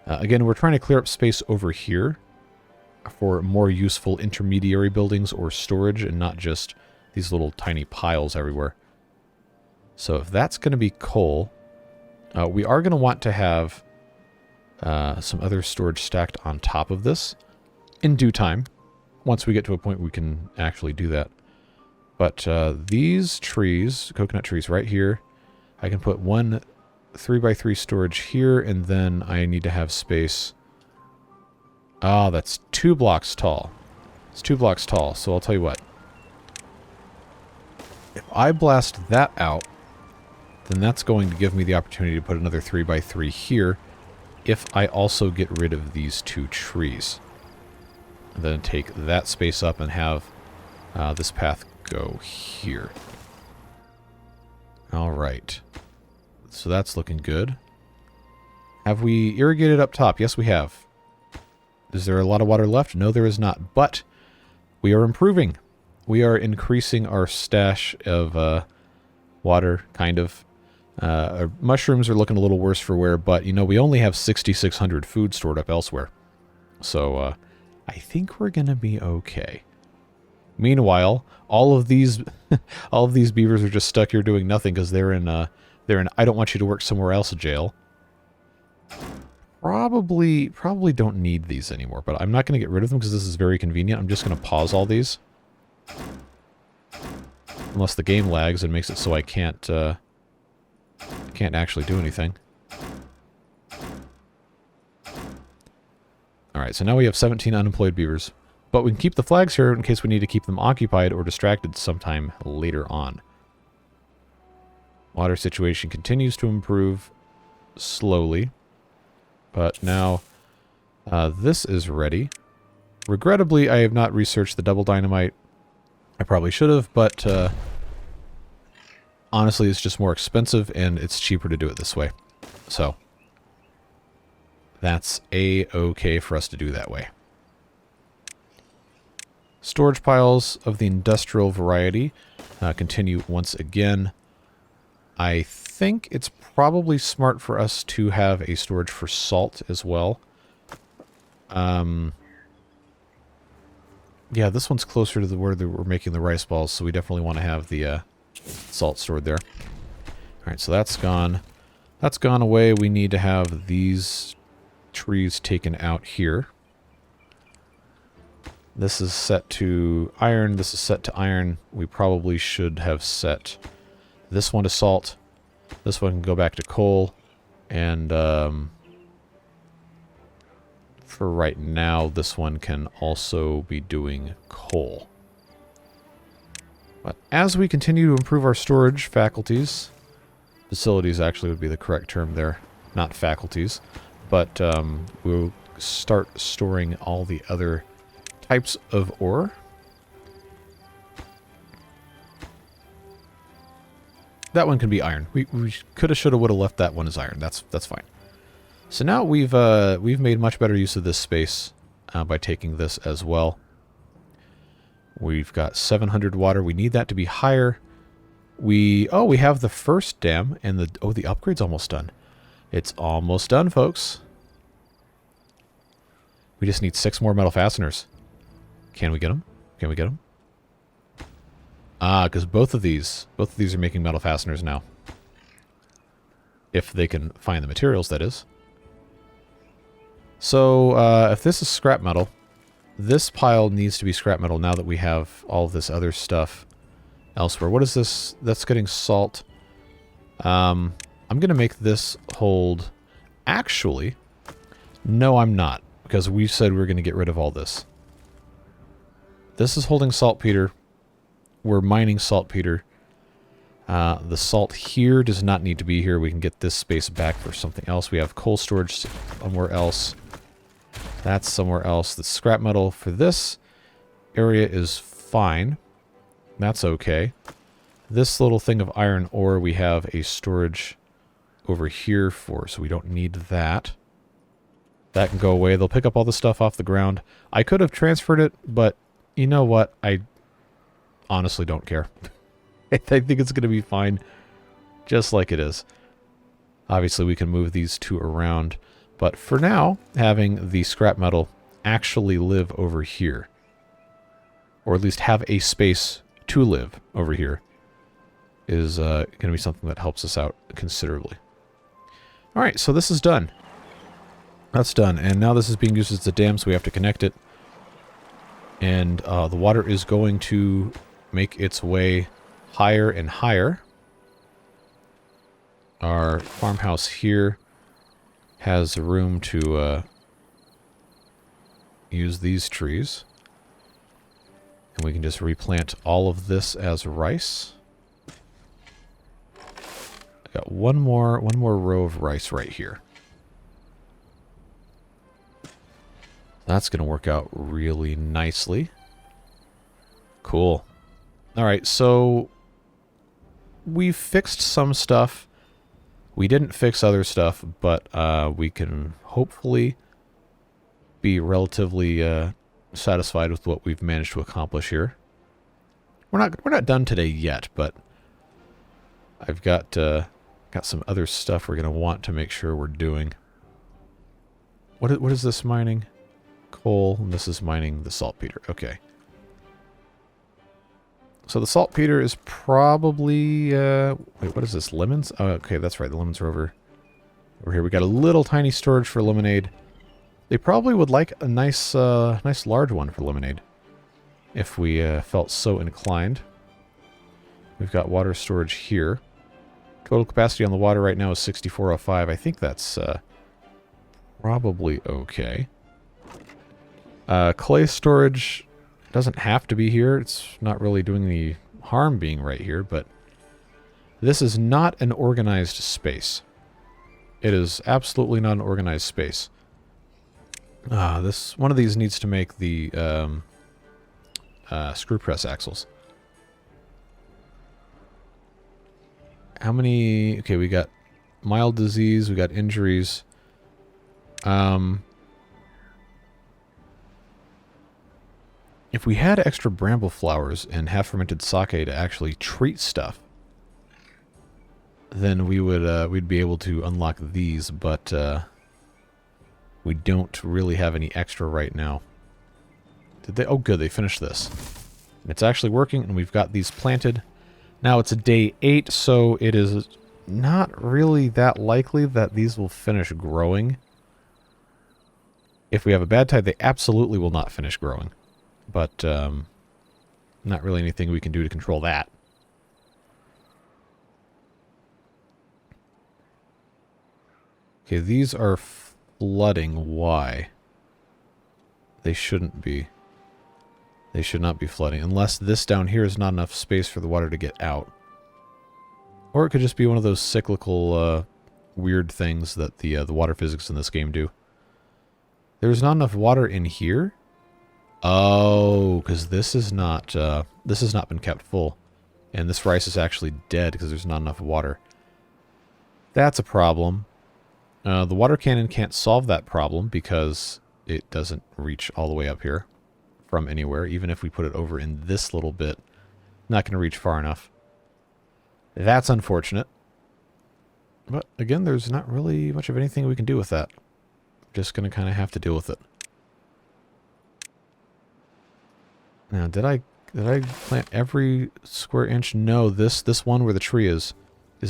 Again, we're trying to clear up space over here for more useful intermediary buildings or storage and not just these little tiny piles everywhere. So if that's going to be coal, we are going to want to have some other storage stacked on top of this in due time, once we get to a point we can actually do that. But these trees, coconut trees right here, I can put one 3x3 storage here, and then I need to have space. Ah, that's 2 blocks tall. It's 2 blocks tall, so I'll tell you what. If I blast that out, then that's going to give me the opportunity to put another 3x3 here, if I also get rid of these 2 trees. And then take that space up and have this path go here. Alright. So that's looking good. Have we irrigated up top? Yes, we have. Is there a lot of water left? No, there is not. But we are improving. We are increasing our stash of water, kind of. Our mushrooms are looking a little worse for wear, but, you know, we only have 6,600 food stored up elsewhere. So, I think we're going to be okay. Meanwhile, all of these beavers are just stuck here doing nothing because they're in I don't want you to work somewhere else jail. Probably don't need these anymore, but I'm not going to get rid of them because this is very convenient. I'm just going to pause all these. Unless the game lags and makes it so I can't actually do anything. Alright, so now we have 17 unemployed beavers. But we can keep the flags here in case we need to keep them occupied or distracted sometime later on. Water situation continues to improve slowly. But now this is ready. Regrettably, I have not researched the double dynamite. I probably should have, but honestly, it's just more expensive and it's cheaper to do it this way. So that's a-okay for us to do that way. Storage piles of the industrial variety continue once again. I think it's probably smart for us to have a storage for salt as well. Yeah, this one's closer to where we're making the rice balls, so we definitely want to have the salt stored there. Alright, so that's gone. That's gone away. We need to have these trees taken out here. This is set to iron. This is set to iron. We probably should have set this one to salt. This one can go back to coal. And for right now, this one can also be doing coal. But as we continue to improve our storage faculties, facilities actually would be the correct term there, not faculties, but we'll start storing all the other types of ore. That one can be iron. We coulda, shoulda, woulda left that one as iron. That's fine. So now we've made much better use of this space by taking this as well. We've got 700 water. We need that to be higher. We have the first dam, and the upgrade's almost done. It's almost done, folks. We just need 6 more metal fasteners. Can we get them? Can we get them? Because both of these are making metal fasteners now. If they can find the materials, that is. So, if this is scrap metal, this pile needs to be scrap metal now that we have all of this other stuff elsewhere. What is this? That's getting salt. I'm going to make this hold... Actually, no, I'm not. Because we said we were going to get rid of all this. This is holding saltpeter. We're mining saltpeter. The salt here does not need to be here. We can get this space back for something else. We have coal storage somewhere else. That's somewhere else. The scrap metal for this area is fine. That's okay. This little thing of iron ore we have a storage over here for, so we don't need that. That can go away. They'll pick up all the stuff off the ground. I could have transferred it, but you know what? I honestly don't care. I think it's going to be fine just like it is. Obviously, we can move these two around. But for now, having the scrap metal actually live over here, or at least have a space to live over here, is going to be something that helps us out considerably. All right, so this is done. That's done. And now this is being used as a dam, so we have to connect it. And the water is going to make its way higher and higher. Our farmhouse here has room to use these trees. And we can just replant all of this as rice. I got one more row of rice right here. That's going to work out really nicely. Cool. All right, so we fixed some stuff. We didn't fix other stuff, but we can hopefully be relatively satisfied with what we've managed to accomplish here. We're not done today yet, but I've got some other stuff we're going to want to make sure we're doing. What is this mining? Coal, and this is mining the saltpeter. Okay. So the saltpeter is probably... wait, what is this? Lemons? Oh, okay, that's right. The lemons are over here. We got a little tiny storage for lemonade. They probably would like a nice large one for lemonade, if we felt so inclined. We've got water storage here. Total capacity on the water right now is 6405. I think that's probably okay. Clay storage doesn't have to be here. It's not really doing any harm being right here, but this is not an organized space. It is absolutely not an organized space. One of these needs to make the screw press axles. How many... Okay, we got mild disease, we got injuries. If we had extra bramble flowers and half-fermented sake to actually treat stuff, then we'd be able to unlock these, but we don't really have any extra right now. Did they? Oh, good, they finished this. And it's actually working, and we've got these planted. Now it's a day 8, so it is not really that likely that these will finish growing. If we have a bad tide, they absolutely will not finish growing. But not really anything we can do to control that. Okay, these are flooding. Why? They shouldn't be. They should not be flooding, unless this down here is not enough space for the water to get out. Or it could just be one of those cyclical weird things that the water physics in this game do. There's not enough water in here? Oh, because this has not been kept full. And this rice is actually dead because there's not enough water. That's a problem. The water cannon can't solve that problem because it doesn't reach all the way up here from anywhere. Even if we put it over in this little bit, not going to reach far enough. That's unfortunate. But again, there's not really much of anything we can do with that. Just going to kind of have to deal with it. Now, did I plant every square inch? No, this one where the tree is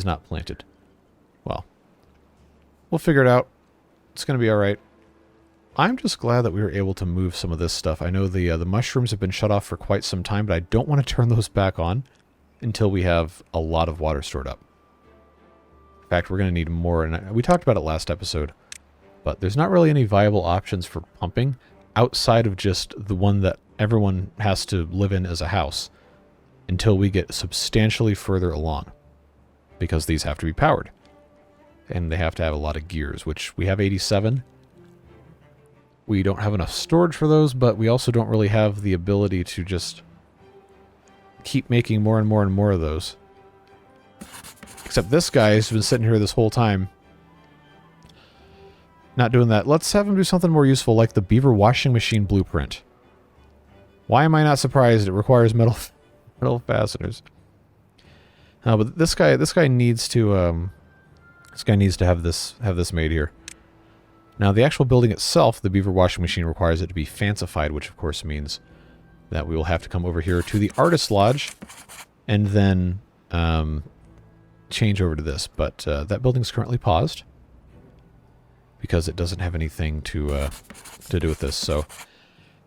not planted. Well, we'll figure it out. It's going to be all right. I'm just glad that we were able to move some of this stuff. I know the mushrooms have been shut off for quite some time, but I don't want to turn those back on until we have a lot of water stored up. In fact, we're going to need more, and we talked about it last episode, but there's not really any viable options for pumping outside of just the one that everyone has to live in as a house until we get substantially further along, because these have to be powered. And they have to have a lot of gears, which we have 87. We don't have enough storage for those, but we also don't really have the ability to just keep making more and more and more of those. Except this guy has been sitting here this whole time not doing that. Let's have him do something more useful, like the beaver washing machine blueprint. Why am I not surprised? It requires metal fasteners. But this guy needs to have this made here. Now, the actual building itself, the beaver washing machine, requires it to be fancified, which of course means that we will have to come over here to the artist lodge and then change over to this. But that building is currently paused because it doesn't have anything to do with this. So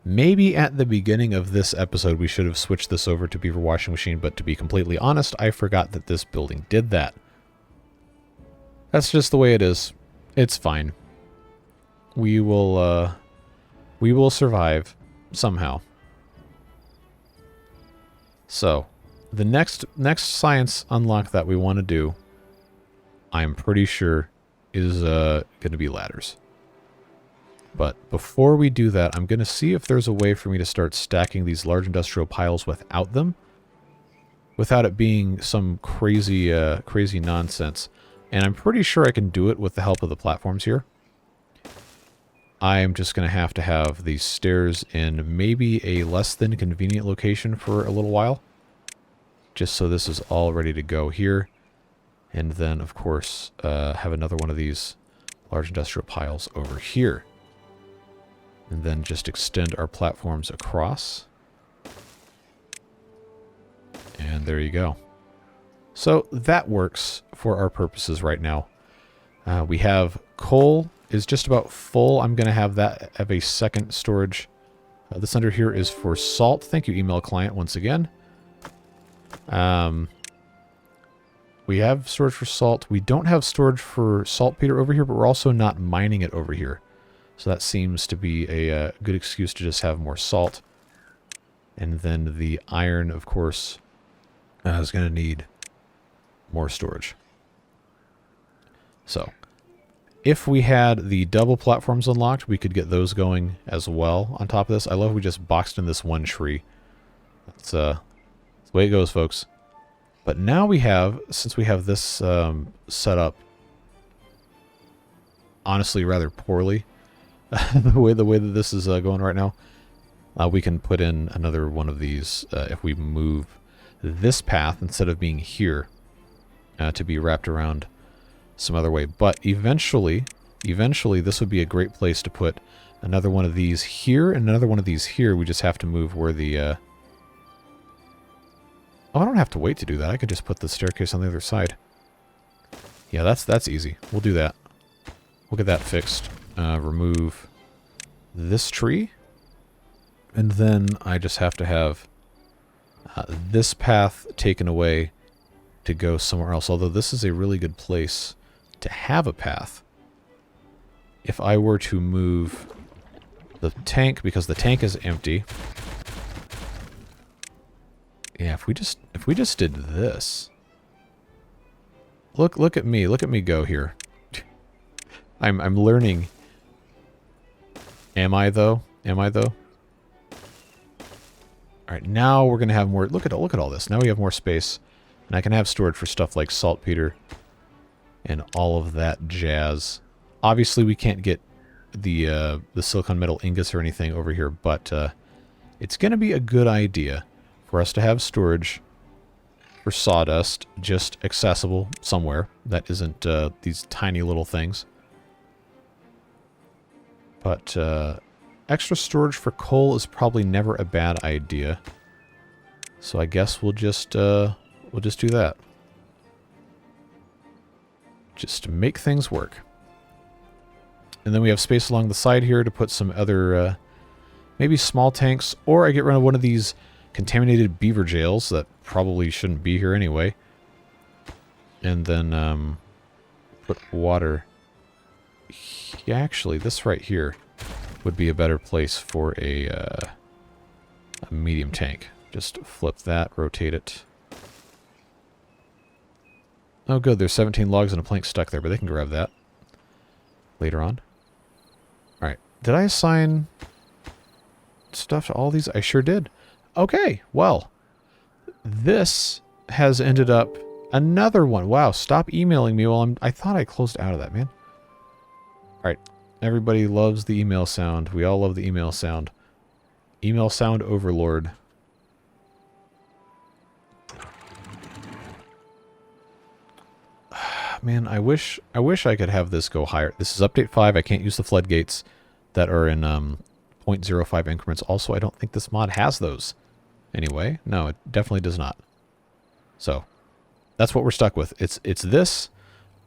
maybe at the beginning of this episode we should have switched this over to beaver washing machine, but to be completely honest, I forgot that this building did that. That's just the way it is. It's fine. We will survive somehow. So, the next science unlock that we want to do, I'm pretty sure, is going to be ladders. But before we do that, I'm going to see if there's a way for me to start stacking these large industrial piles without them, without it being some crazy nonsense. And I'm pretty sure I can do it with the help of the platforms here. I'm just going to have these stairs in maybe a less than convenient location for a little while. Just so this is all ready to go here. And then, of course, have another one of these large industrial piles over here. And then just extend our platforms across. And there you go. So that works for our purposes right now. We have coal is just about full. I'm going to have that have a second storage. This under here is for salt. Thank you, email client, once again. We have storage for salt. We don't have storage for saltpeter over here, but we're also not mining it over here. So that seems to be a good excuse to just have more salt. And then the iron, of course, is going to need more storage. So, if we had the double platforms unlocked, we could get those going as well on top of this. I love we just boxed in this one tree. That's the way it goes, folks. But now we have, since we have this set up, honestly rather poorly, the way that this is going right now, We can put in another one of these if we move this path instead of being here to be wrapped around some other way. But eventually this would be a great place to put another one of these here and another one of these here. We just have to move where the... Oh, I don't have to wait to do that. I could just put the staircase on the other side. Yeah, that's easy. We'll do that. We'll get that fixed. Remove this tree. And then I just have to have this path taken away to go somewhere else. Although this is a really good place to have a path. If I were to move the tank, because the tank is empty. Yeah, if we just did this. Look at me go here. I'm learning. Am I though? Alright, now we're gonna have more. Look at all this. Now we have more space. And I can have storage for stuff like saltpeter and all of that jazz. Obviously we can't get the silicon metal ingots or anything over here, but it's gonna be a good idea for us to have storage for sawdust just accessible somewhere that isn't these tiny little things. But extra storage for coal is probably never a bad idea. So I guess we'll just do that. Just to make things work. And then we have space along the side here to put some other maybe small tanks, or I get rid of one of these contaminated beaver jails that probably shouldn't be here anyway. And then put water. Yeah, actually, this right here would be a better place for a medium tank. Just flip that, rotate it. Oh good, there's 17 logs and a plank stuck there, but they can grab that later on. Alright, did I assign stuff to all these? I sure did. Okay, well, this has ended up another one. Wow, stop emailing me while I thought I closed out of that, man. Alright, everybody loves the email sound. We all love the email sound. Email sound overlord. Man, I wish I could have this go higher. This is update 5. I can't use the floodgates that are in 0.05 increments. Also, I don't think this mod has those. Anyway, no, it definitely does not. So, that's what we're stuck with. It's this,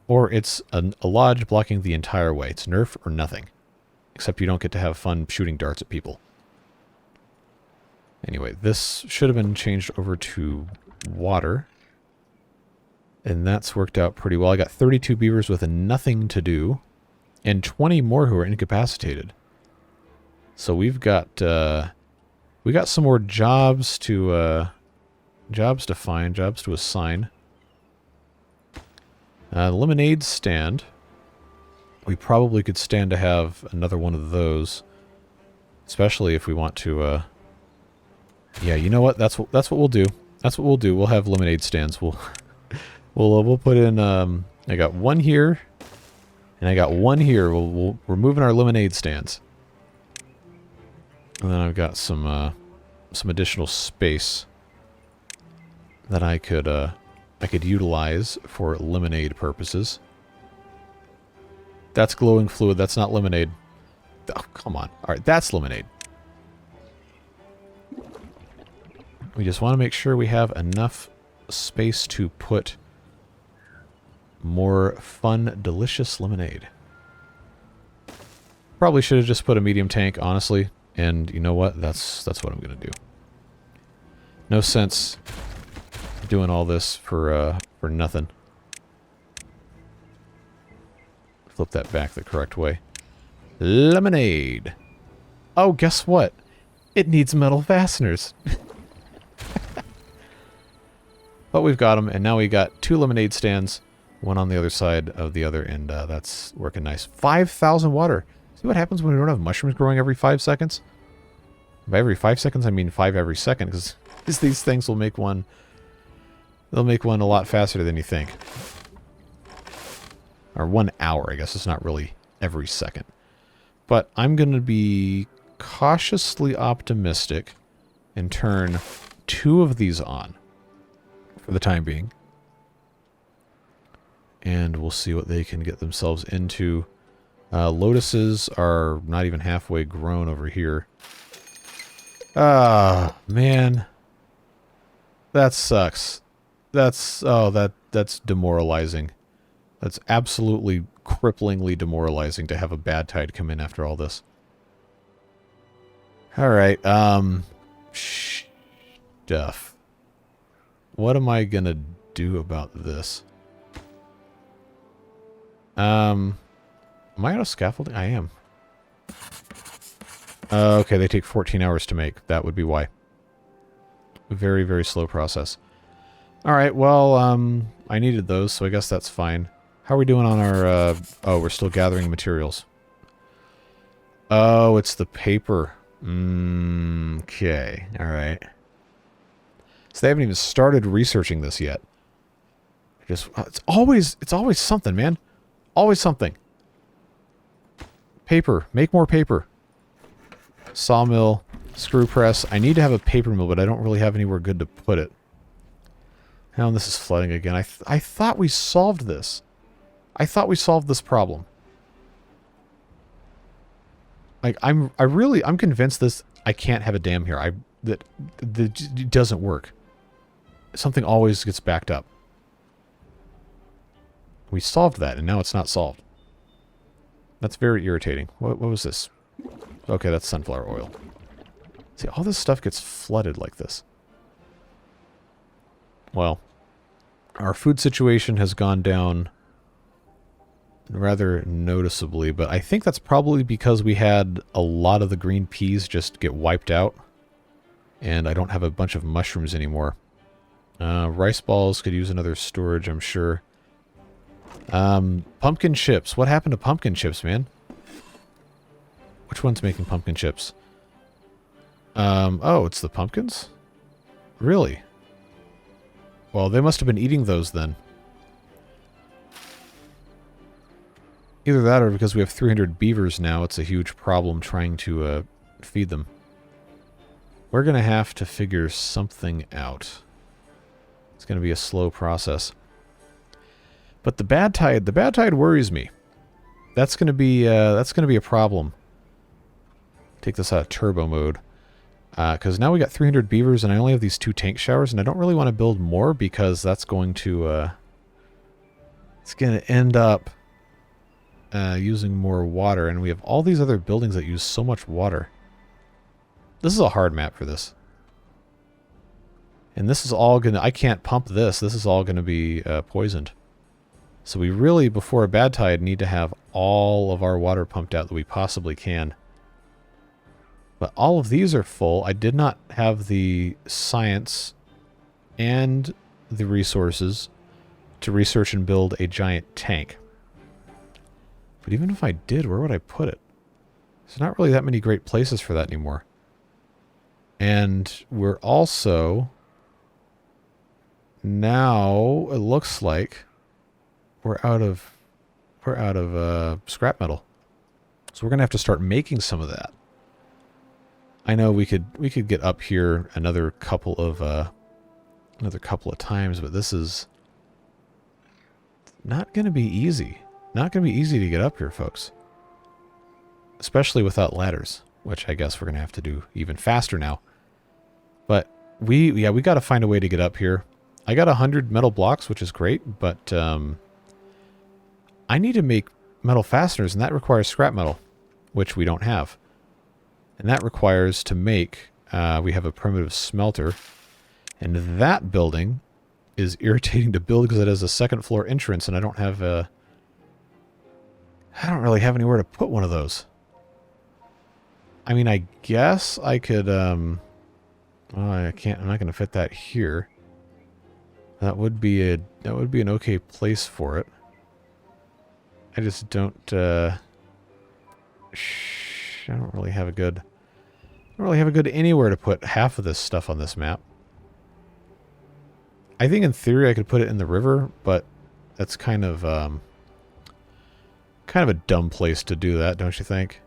or it's a lodge blocking the entire way. It's nerf or nothing. Except you don't get to have fun shooting darts at people. Anyway, this should have been changed over to water. And that's worked out pretty well. I got 32 beavers with nothing to do. And 20 more who are incapacitated. So we've got we got some more jobs to find, jobs to assign. Lemonade stand. We probably could stand to have another one of those. Especially if we want to yeah, you know what? That's what we'll do. That's what we'll do. We'll have lemonade stands. We'll put in I got one here and I got one here. We're moving our lemonade stands. And then I've got some additional space that I could utilize for lemonade purposes. That's glowing fluid. That's not lemonade. Oh, come on. All right, that's lemonade. We just want to make sure we have enough space to put more fun, delicious lemonade. Probably should have just put a medium tank, honestly. And you know what? That's what I'm gonna do. No sense doing all this for nothing. Flip that back the correct way. Lemonade. Oh, guess what? It needs metal fasteners. But we've got them, and now we got 2 lemonade stands, one on the other side of the other, and that's working nice. 5,000 water. See what happens when we don't have mushrooms growing every 5 seconds? By every 5 seconds, I mean 5 every second, because these things will make one... They'll make one a lot faster than you think. Or 1 hour, I guess. It's not really every second. But I'm going to be cautiously optimistic and turn 2 of these on for the time being. And we'll see what they can get themselves into. Lotuses are not even halfway grown over here. Ah, man. That sucks. That's demoralizing. That's absolutely cripplingly demoralizing to have a bad tide come in after all this. Alright, stuff. What am I gonna do about this? Am I out of scaffolding? I am. Okay, they take 14 hours to make. That would be why. Very, very slow process. Alright, well, I needed those, so I guess that's fine. How are we doing on our, oh, we're still gathering materials. Oh, it's the paper. Okay, alright. So they haven't even started researching this yet. Just, it's always something, man. Always something. Paper. Make more paper. Sawmill. Screw press. I need to have a paper mill, but I don't really have anywhere good to put it. Now this is flooding again. I thought we solved this. I thought we solved this problem. Like, I'm convinced this, I can't have a dam here. That it doesn't work. Something always gets backed up. We solved that, and now it's not solved. That's very irritating. What was this? Okay, that's sunflower oil. See, all this stuff gets flooded like this. Well, our food situation has gone down rather noticeably, but I think that's probably because we had a lot of the green peas just get wiped out, and I don't have a bunch of mushrooms anymore. Rice balls could use another storage, I'm sure. Pumpkin chips. What happened to pumpkin chips, man? Which one's making pumpkin chips? Oh, it's the pumpkins? Really? Well, they must have been eating those then. Either that or because we have 300 beavers now, it's a huge problem trying to feed them. We're going to have to figure something out. It's going to be a slow process. But the bad tide worries me. That's going to be a problem. Take this out of turbo mode. Because now we got 300 beavers and I only have these 2 tank showers, and I don't really want to build more because that's going to it's going to end up using more water, and we have all these other buildings that use so much water. This is a hard map for this. And this is all going to, I can't pump this. This is all going to be poisoned. So we really, before a bad tide, need to have all of our water pumped out that we possibly can. But all of these are full. I did not have the science and the resources to research and build a giant tank. But even if I did, where would I put it? There's not really that many great places for that anymore. And we're also... Now, it looks like we're out of scrap metal. So we're going to have to start making some of that. I know we could get up here another couple of times, but this is not going to be easy. Not going to be easy to get up here, folks. Especially without ladders, which I guess we're going to have to do even faster now. But we got to find a way to get up here. I got 100 metal blocks, which is great, but I need to make metal fasteners, and that requires scrap metal, which we don't have. And that requires to make, we have a primitive smelter, and that building is irritating to build because it has a second floor entrance, and I don't have I don't really have anywhere to put one of those. I mean, I guess I could, oh, I can't, I'm not going to fit that here. That would be an okay place for it. I just don't, I don't really have a good anywhere to put half of this stuff on this map. I think in theory I could put it in the river, but that's kind of a dumb place to do that, don't you think?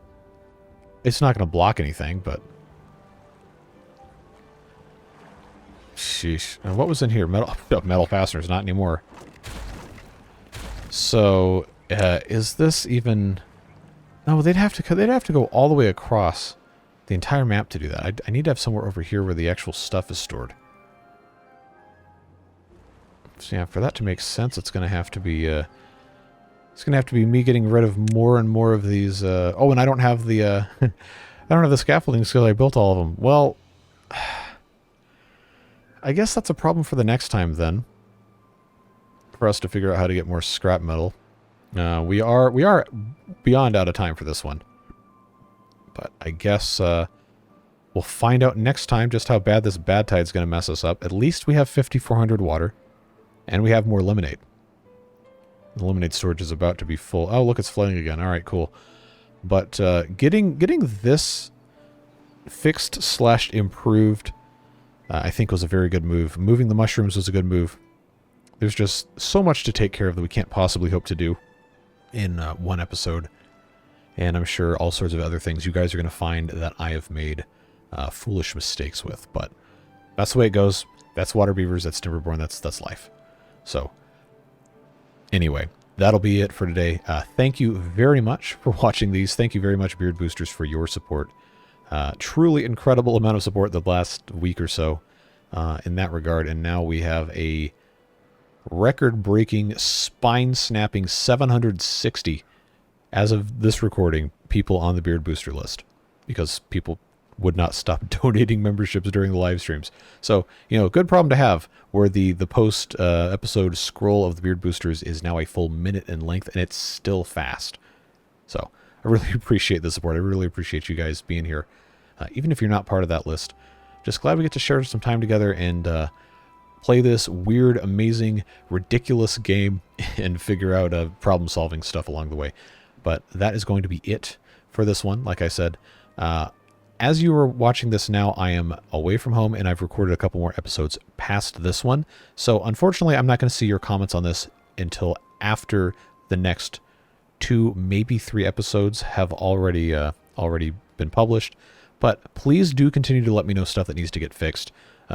it's not going to block anything, but... Sheesh. And what was in here? Metal fasteners, not anymore. So, is this even... No, they'd have to go all the way across the entire map to do that. I need to have somewhere over here where the actual stuff is stored. So yeah, for that to make sense, it's going to have to be... it's going to have to be me getting rid of more and more of these... oh, and I don't have the... I don't have the scaffolding skill. I built all of them. Well... I guess that's a problem for the next time, then. For us to figure out how to get more scrap metal. We are beyond out of time for this one. But I guess we'll find out next time just how bad this bad tide's going to mess us up. At least we have 5,400 water. And we have more lemonade. The lemonade storage is about to be full. Oh, look, it's flooding again. All right, cool. But getting this fixed / improved, I think was a very good move. Moving the mushrooms was a good move. There's just so much to take care of that we can't possibly hope to do in one episode. And I'm sure all sorts of other things you guys are going to find that I have made foolish mistakes with. But that's the way it goes. That's water beavers. That's Timberborn. That's life. So, anyway, that'll be it for today. Thank you very much for watching these. Thank you very much, Beard Boosters, for your support. Truly incredible amount of support the last week or so in that regard. And now we have a record-breaking, spine-snapping 760, as of this recording, people on the Beard Booster list. Because people would not stop donating memberships during the live streams. So, you know, good problem to have, where the post-episode scroll of the Beard Boosters is now a full minute in length, and it's still fast. So, I really appreciate the support. I really appreciate you guys being here. Even if you're not part of that list. Just glad we get to share some time together and play this weird, amazing, ridiculous game and figure out problem-solving stuff along the way. But that is going to be it for this one, like I said. As you are watching this now, I am away from home, and I've recorded a couple more episodes past this one. So, unfortunately, I'm not going to see your comments on this until after the next 2, maybe 3 episodes have already been published. But please do continue to let me know stuff that needs to get fixed,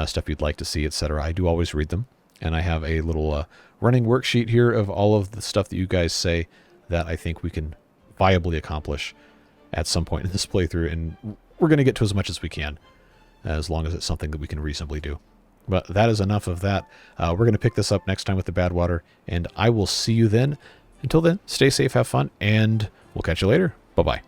stuff you'd like to see, etc. I do always read them, and I have a little running worksheet here of all of the stuff that you guys say that I think we can viably accomplish at some point in this playthrough, and we're going to get to as much as we can, as long as it's something that we can reasonably do. But that is enough of that. We're going to pick this up next time with the Badwater, and I will see you then. Until then, stay safe, have fun, and we'll catch you later. Bye-bye.